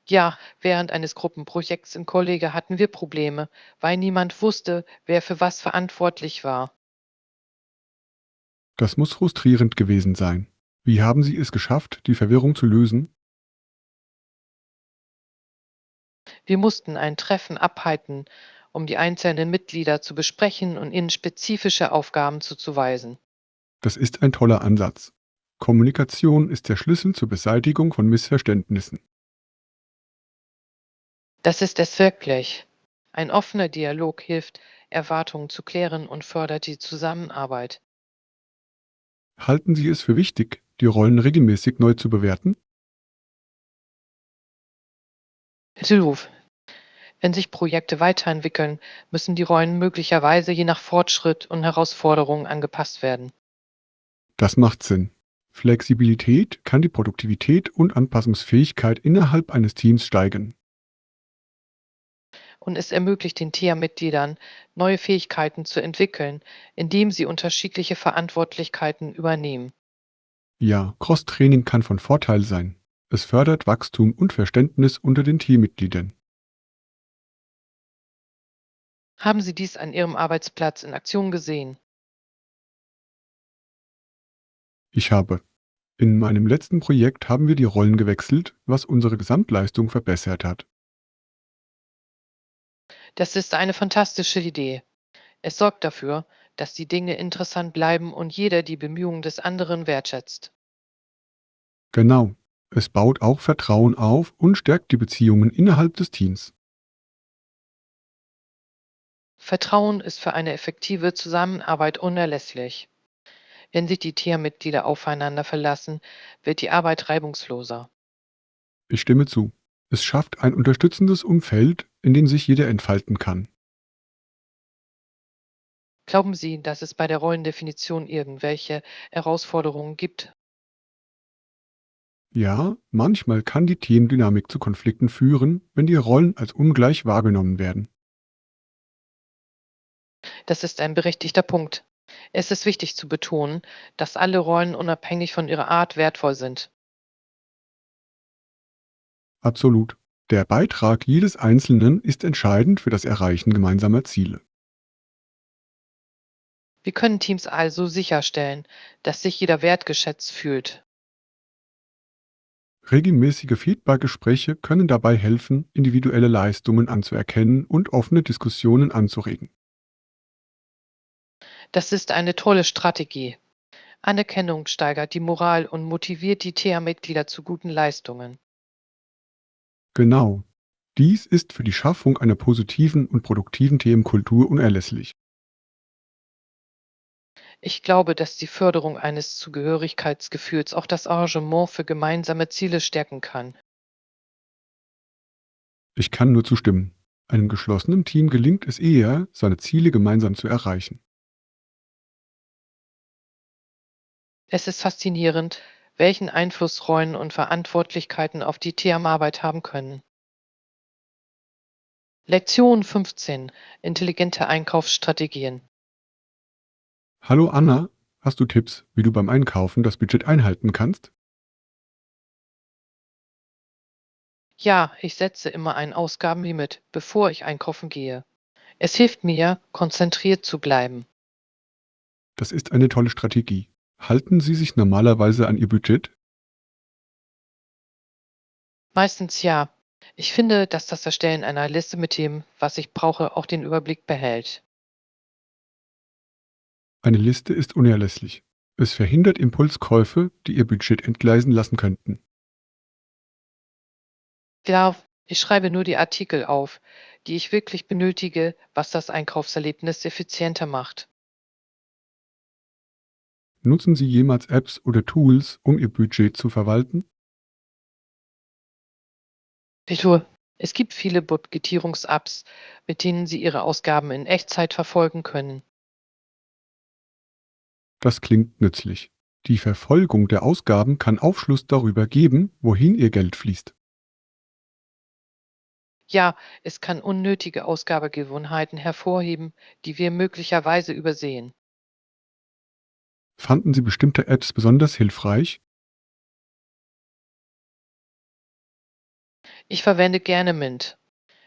Ja, während eines Gruppenprojekts im Kollege hatten wir Probleme, weil niemand wusste, wer für was verantwortlich war. Das muss frustrierend gewesen sein. Wie haben Sie es geschafft, die Verwirrung zu lösen? Wir mussten ein Treffen abhalten, um die einzelnen Mitglieder zu besprechen und ihnen spezifische Aufgaben zuzuweisen. Das ist ein toller Ansatz. Kommunikation ist der Schlüssel zur Beseitigung von Missverständnissen. Das ist es wirklich. Ein offener Dialog hilft, Erwartungen zu klären und fördert die Zusammenarbeit. Halten Sie es für wichtig, die Rollen regelmäßig neu zu bewerten? Hilf. Wenn sich Projekte weiterentwickeln, müssen die Rollen möglicherweise je nach Fortschritt und Herausforderungen angepasst werden. Das macht Sinn. Flexibilität kann die Produktivität und Anpassungsfähigkeit innerhalb eines Teams steigern. Und es ermöglicht den TIA-Mitgliedern, neue Fähigkeiten zu entwickeln, indem sie unterschiedliche Verantwortlichkeiten übernehmen. Ja, Cross-Training kann von Vorteil sein. Es fördert Wachstum und Verständnis unter den Teammitgliedern. Haben Sie dies an Ihrem Arbeitsplatz in Aktion gesehen? Ich habe. In meinem letzten Projekt haben wir die Rollen gewechselt, was unsere Gesamtleistung verbessert hat. Das ist eine fantastische Idee. Es sorgt dafür, dass die Dinge interessant bleiben und jeder die Bemühungen des anderen wertschätzt. Genau. Es baut auch Vertrauen auf und stärkt die Beziehungen innerhalb des Teams. Vertrauen ist für eine effektive Zusammenarbeit unerlässlich. Wenn sich die Teammitglieder aufeinander verlassen, wird die Arbeit reibungsloser. Ich stimme zu. Es schafft ein unterstützendes Umfeld, in dem sich jeder entfalten kann. Glauben Sie, dass es bei der Rollendefinition irgendwelche Herausforderungen gibt? Ja, manchmal kann die Teamdynamik zu Konflikten führen, wenn die Rollen als ungleich wahrgenommen werden. Das ist ein berechtigter Punkt. Es ist wichtig zu betonen, dass alle Rollen unabhängig von ihrer Art wertvoll sind. Absolut. Der Beitrag jedes Einzelnen ist entscheidend für das Erreichen gemeinsamer Ziele. Wir können Teams also sicherstellen, dass sich jeder wertgeschätzt fühlt. Regelmäßige Feedbackgespräche können dabei helfen, individuelle Leistungen anzuerkennen und offene Diskussionen anzuregen. Das ist eine tolle Strategie. Anerkennung steigert die Moral und motiviert die TEA-Mitglieder zu guten Leistungen. Genau. Dies ist für die Schaffung einer positiven und produktiven Themenkultur unerlässlich. Ich glaube, dass die Förderung eines Zugehörigkeitsgefühls auch das Engagement für gemeinsame Ziele stärken kann. Ich kann nur zustimmen. Einem geschlossenen Team gelingt es eher, seine Ziele gemeinsam zu erreichen. Es ist faszinierend, welchen Einfluss Rollen und Verantwortlichkeiten auf die TEAM-Arbeit haben können. Lektion 15. Intelligente Einkaufsstrategien. Hallo Anna, hast du Tipps, wie du beim Einkaufen das Budget einhalten kannst? Ja, ich setze immer ein Ausgabenlimit, bevor ich einkaufen gehe. Es hilft mir, konzentriert zu bleiben. Das ist eine tolle Strategie. Halten Sie sich normalerweise an Ihr Budget? Meistens ja. Ich finde, dass das Erstellen einer Liste mit dem, was ich brauche, auch den Überblick behält. Eine Liste ist unerlässlich. Es verhindert Impulskäufe, die Ihr Budget entgleisen lassen könnten. Ja, ich schreibe nur die Artikel auf, die ich wirklich benötige, was das Einkaufserlebnis effizienter macht. Nutzen Sie jemals Apps oder Tools, um Ihr Budget zu verwalten? Bitte. Es gibt viele Budgetierungs-Apps, mit denen Sie Ihre Ausgaben in Echtzeit verfolgen können. Das klingt nützlich. Die Verfolgung der Ausgaben kann Aufschluss darüber geben, wohin ihr Geld fließt. Ja, es kann unnötige Ausgabegewohnheiten hervorheben, die wir möglicherweise übersehen. Fanden Sie bestimmte Apps besonders hilfreich? Ich verwende gerne Mint.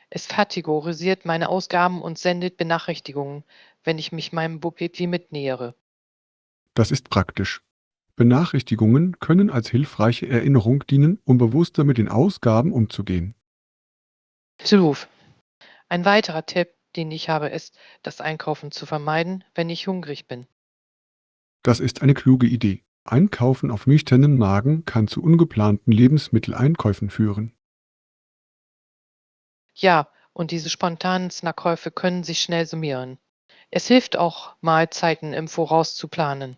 Es kategorisiert meine Ausgaben und sendet Benachrichtigungen, wenn ich mich meinem Budget nähere. Das ist praktisch. Benachrichtigungen können als hilfreiche Erinnerung dienen, um bewusster mit den Ausgaben umzugehen. Zuruf. Ein weiterer Tipp, den ich habe, ist, das Einkaufen zu vermeiden, wenn ich hungrig bin. Das ist eine kluge Idee. Einkaufen auf nüchternen Magen kann zu ungeplanten Lebensmitteleinkäufen führen. Ja, und diese spontanen Snackkäufe können sich schnell summieren. Es hilft auch, Mahlzeiten im Voraus zu planen.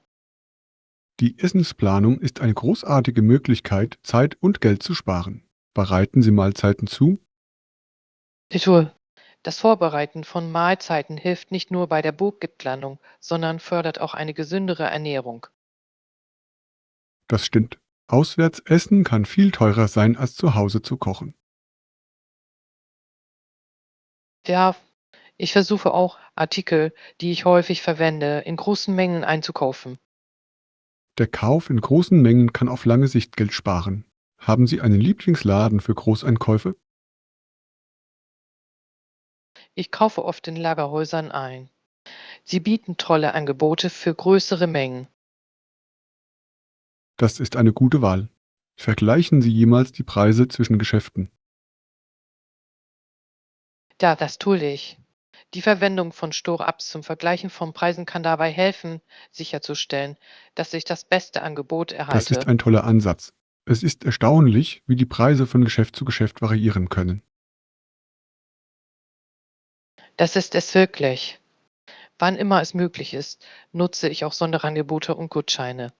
Die Essensplanung ist eine großartige Möglichkeit, Zeit und Geld zu sparen. Bereiten Sie Mahlzeiten zu? Ritual. Das Vorbereiten von Mahlzeiten hilft nicht nur bei der Budgetplanung, sondern fördert auch eine gesündere Ernährung. Das stimmt. Auswärts essen kann viel teurer sein, als zu Hause zu kochen. Ja, ich versuche auch Artikel, die ich häufig verwende, in großen Mengen einzukaufen. Der Kauf in großen Mengen kann auf lange Sicht Geld sparen. Haben Sie einen Lieblingsladen für Großeinkäufe? Ich kaufe oft in Lagerhäusern ein. Sie bieten tolle Angebote für größere Mengen. Das ist eine gute Wahl. Vergleichen Sie jemals die Preise zwischen Geschäften. Ja, das tue ich. Die Verwendung von Store-Ups zum Vergleichen von Preisen kann dabei helfen, sicherzustellen, dass ich das beste Angebot Das ist erhalte. ein toller Ansatz. Es ist erstaunlich, wie die Preise von Geschäft zu Geschäft variieren können. Das ist es wirklich. Wann immer es möglich ist, nutze ich auch Sonderangebote und Gutscheine.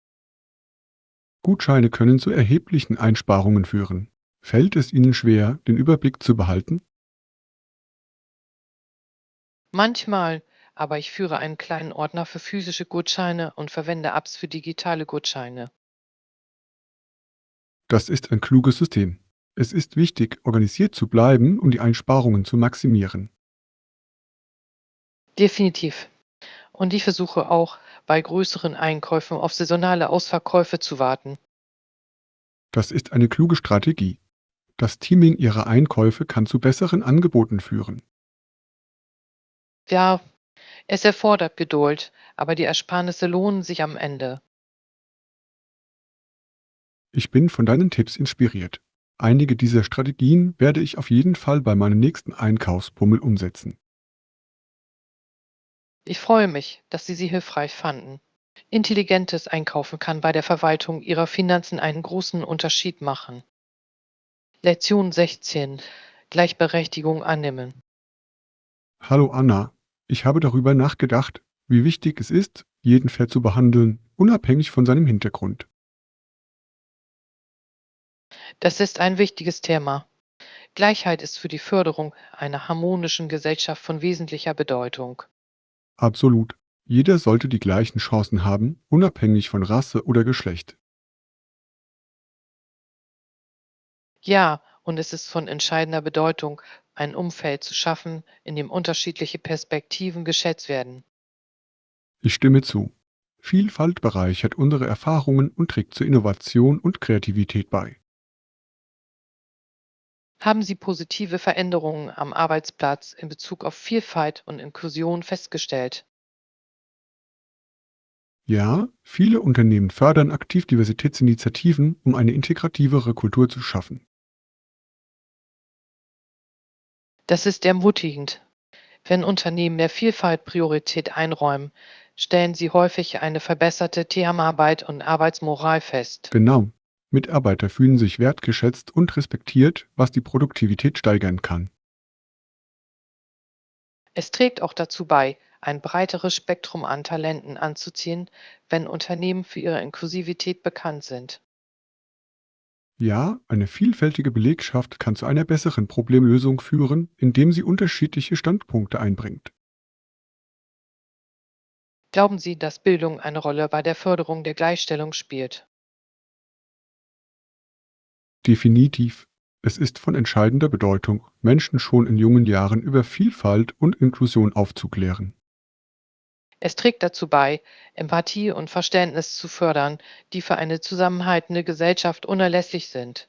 Gutscheine können zu erheblichen Einsparungen führen. Fällt es Ihnen schwer, den Überblick zu behalten? Manchmal, aber ich führe einen kleinen Ordner für physische Gutscheine und verwende Apps für digitale Gutscheine. Das ist ein kluges System. Es ist wichtig, organisiert zu bleiben und die Einsparungen zu maximieren. Definitiv. Und ich versuche auch bei größeren Einkäufen auf saisonale Ausverkäufe zu warten. Das ist eine kluge Strategie. Das Teaming Ihrer Einkäufe kann zu besseren Angeboten führen. Ja, es erfordert Geduld, aber die Ersparnisse lohnen sich am Ende. Ich bin von deinen Tipps inspiriert. Einige dieser Strategien werde ich auf jeden Fall bei meinem nächsten Einkaufspummel umsetzen. Ich freue mich, dass Sie sie hilfreich fanden. Intelligentes Einkaufen kann bei der Verwaltung Ihrer Finanzen einen großen Unterschied machen. Lektion 16. Gleichberechtigung annehmen. Hallo Anna, ich habe darüber nachgedacht, wie wichtig es ist, jeden fair zu behandeln, unabhängig von seinem Hintergrund. Das ist ein wichtiges Thema. Gleichheit ist für die Förderung einer harmonischen Gesellschaft von wesentlicher Bedeutung. Absolut. Jeder sollte die gleichen Chancen haben, unabhängig von Rasse oder Geschlecht. Ja, und es ist von entscheidender Bedeutung, ein Umfeld zu schaffen, in dem unterschiedliche Perspektiven geschätzt werden. Ich stimme zu. Vielfalt bereichert unsere Erfahrungen und trägt zur Innovation und Kreativität bei. Haben Sie positive Veränderungen am Arbeitsplatz in Bezug auf Vielfalt und Inklusion festgestellt? Ja, viele Unternehmen fördern aktiv Diversitätsinitiativen, um eine integrativere Kultur zu schaffen. Das ist ermutigend. Wenn Unternehmen mehr Vielfalt Priorität einräumen, stellen sie häufig eine verbesserte Teamarbeit und Arbeitsmoral fest. Genau. Mitarbeiter fühlen sich wertgeschätzt und respektiert, was die Produktivität steigern kann. Es trägt auch dazu bei, ein breiteres Spektrum an Talenten anzuziehen, wenn Unternehmen für ihre Inklusivität bekannt sind. Ja, eine vielfältige Belegschaft kann zu einer besseren Problemlösung führen, indem sie unterschiedliche Standpunkte einbringt. Glauben Sie, dass Bildung eine Rolle bei der Förderung der Gleichstellung spielt? Definitiv. Es ist von entscheidender Bedeutung, Menschen schon in jungen Jahren über Vielfalt und Inklusion aufzuklären. Es trägt dazu bei, Empathie und Verständnis zu fördern, die für eine zusammenhaltende Gesellschaft unerlässlich sind.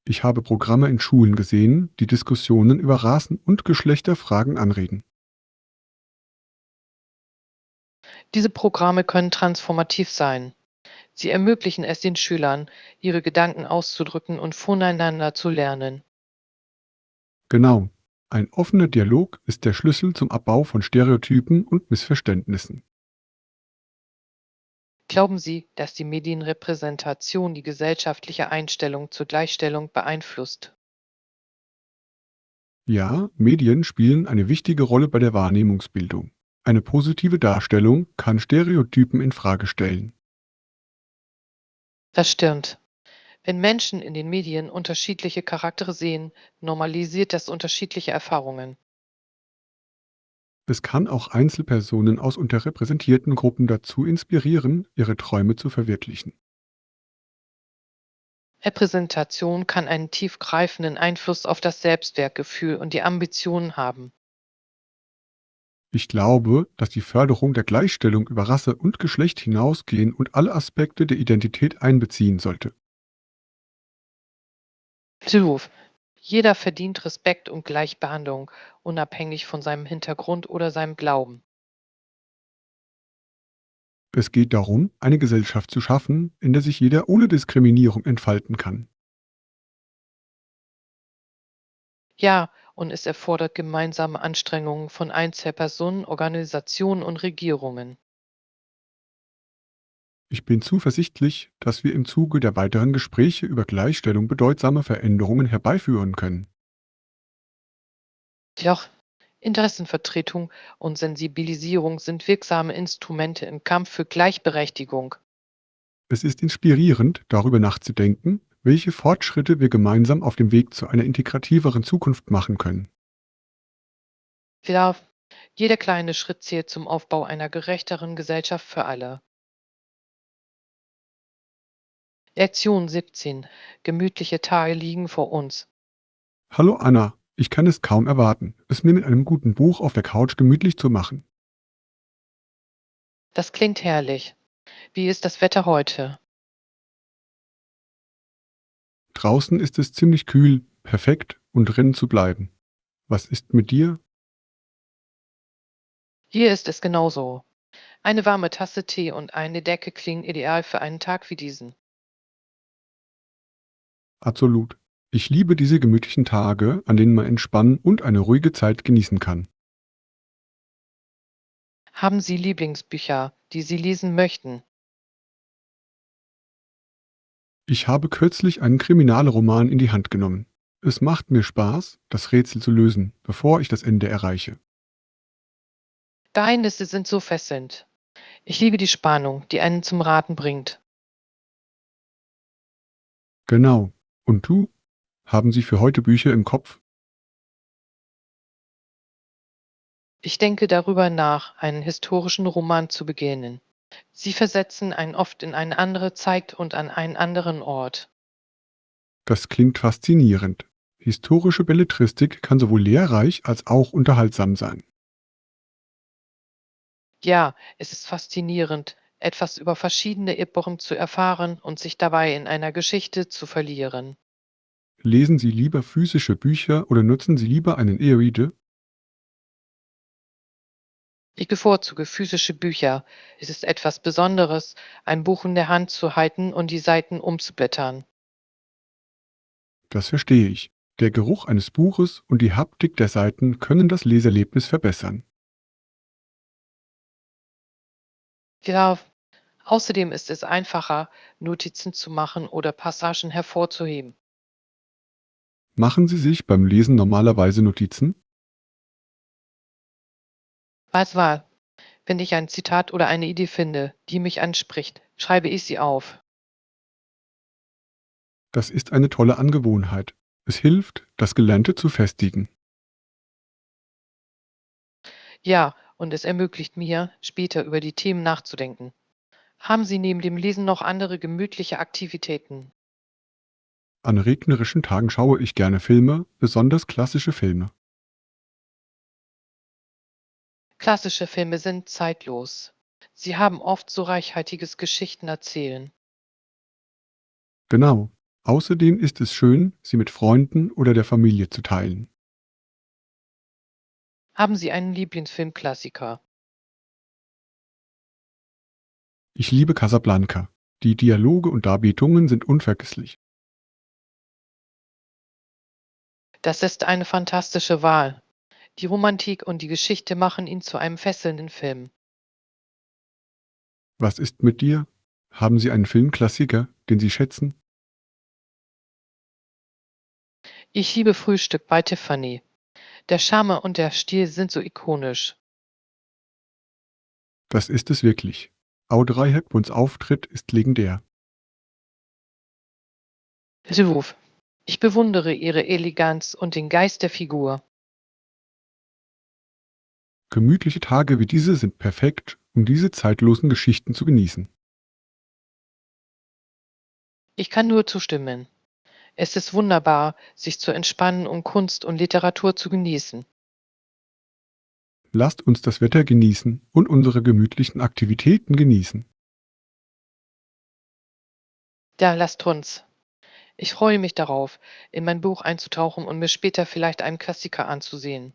Ich habe Programme in Schulen gesehen, die Diskussionen über Rassen- und Geschlechterfragen anregen. Diese Programme können transformativ sein. Sie ermöglichen es den Schülern, ihre Gedanken auszudrücken und voneinander zu lernen. Genau. Ein offener Dialog ist der Schlüssel zum Abbau von Stereotypen und Missverständnissen. Glauben Sie, dass die Medienrepräsentation die gesellschaftliche Einstellung zur Gleichstellung beeinflusst? Ja, Medien spielen eine wichtige Rolle bei der Wahrnehmungsbildung. Eine positive Darstellung kann Stereotypen in Frage stellen. Das stimmt. Wenn Menschen in den Medien unterschiedliche Charaktere sehen, normalisiert das unterschiedliche Erfahrungen. Es kann auch Einzelpersonen aus unterrepräsentierten Gruppen dazu inspirieren, ihre Träume zu verwirklichen. Repräsentation kann einen tiefgreifenden Einfluss auf das Selbstwertgefühl und die Ambitionen haben. Ich glaube, dass die Förderung der Gleichstellung über Rasse und Geschlecht hinausgehen und alle Aspekte der Identität einbeziehen sollte. Absolut. Jeder verdient Respekt und Gleichbehandlung, unabhängig von seinem Hintergrund oder seinem Glauben. Es geht darum, eine Gesellschaft zu schaffen, in der sich jeder ohne Diskriminierung entfalten kann. Ja, und es erfordert gemeinsame Anstrengungen von Einzelpersonen, Organisationen und Regierungen. Ich bin zuversichtlich, dass wir im Zuge der weiteren Gespräche über Gleichstellung bedeutsame Veränderungen herbeiführen können. Doch Interessenvertretung und Sensibilisierung sind wirksame Instrumente im Kampf für Gleichberechtigung. Es ist inspirierend, darüber nachzudenken, welche Fortschritte wir gemeinsam auf dem Weg zu einer integrativeren Zukunft machen können. Ja, jeder kleine Schritt zählt zum Aufbau einer gerechteren Gesellschaft für alle. Lektion 17. Gemütliche Tage liegen vor uns. Hallo Anna, ich kann es kaum erwarten, es mir mit einem guten Buch auf der Couch gemütlich zu machen. Das klingt herrlich. Wie ist das Wetter heute? Draußen ist es ziemlich kühl, perfekt und drinnen zu bleiben. Was ist mit dir? Hier ist es genauso. Eine warme Tasse Tee und eine Decke klingen ideal für einen Tag wie diesen. Absolut. Ich liebe diese gemütlichen Tage, an denen man entspannen und eine ruhige Zeit genießen kann. Haben Sie Lieblingsbücher, die Sie lesen möchten? Ich habe kürzlich einen Kriminalroman in die Hand genommen. Es macht mir Spaß, das Rätsel zu lösen, bevor ich das Ende erreiche. Geheimnisse sind so fesselnd. Ich liebe die Spannung, die einen zum Raten bringt. Genau. Und du? Haben Sie für heute Bücher im Kopf? Ich denke darüber nach, einen historischen Roman zu beginnen. Sie versetzen einen oft in eine andere Zeit und an einen anderen Ort. Das klingt faszinierend. Historische Belletristik kann sowohl lehrreich als auch unterhaltsam sein. Ja, es ist faszinierend, etwas über verschiedene Epochen zu erfahren und sich dabei in einer Geschichte zu verlieren. Lesen Sie lieber physische Bücher oder nutzen Sie lieber einen E-Reader? Ich bevorzuge physische Bücher. Es ist etwas Besonderes, ein Buch in der Hand zu halten und die Seiten umzublättern. Das verstehe ich. Der Geruch eines Buches und die Haptik der Seiten können das Leserlebnis verbessern. Ja, außerdem ist es einfacher, Notizen zu machen oder Passagen hervorzuheben. Machen Sie sich beim Lesen normalerweise Notizen? Was war, wenn ich ein Zitat oder eine Idee finde, die mich anspricht, schreibe ich sie auf. Das ist eine tolle Angewohnheit. Es hilft, das Gelernte zu festigen. Ja, und es ermöglicht mir, später über die Themen nachzudenken. Haben Sie neben dem Lesen noch andere gemütliche Aktivitäten? An regnerischen Tagen schaue ich gerne Filme, besonders klassische Filme. Klassische Filme sind zeitlos. Sie haben oft so reichhaltiges Geschichten erzählen. Genau. Außerdem ist es schön, sie mit Freunden oder der Familie zu teilen. Haben Sie einen Lieblingsfilmklassiker? Ich liebe Casablanca. Die Dialoge und Darbietungen sind unvergesslich. Das ist eine fantastische Wahl. Die Romantik und die Geschichte machen ihn zu einem fesselnden Film. Was ist mit dir? Haben Sie einen Filmklassiker, den Sie schätzen? Ich liebe Frühstück bei Tiffany. Der Charme und der Stil sind so ikonisch. Das ist es wirklich. Audrey Hepburns Auftritt ist legendär. Ruf. Ich bewundere ihre Eleganz und den Geist der Figur. Gemütliche Tage wie diese sind perfekt, um diese zeitlosen Geschichten zu genießen. Ich kann nur zustimmen. Es ist wunderbar, sich zu entspannen und Kunst und Literatur zu genießen. Lasst uns das Wetter genießen und unsere gemütlichen Aktivitäten genießen. Da lasst uns. Ich freue mich darauf, in mein Buch einzutauchen und mir später vielleicht einen Klassiker anzusehen.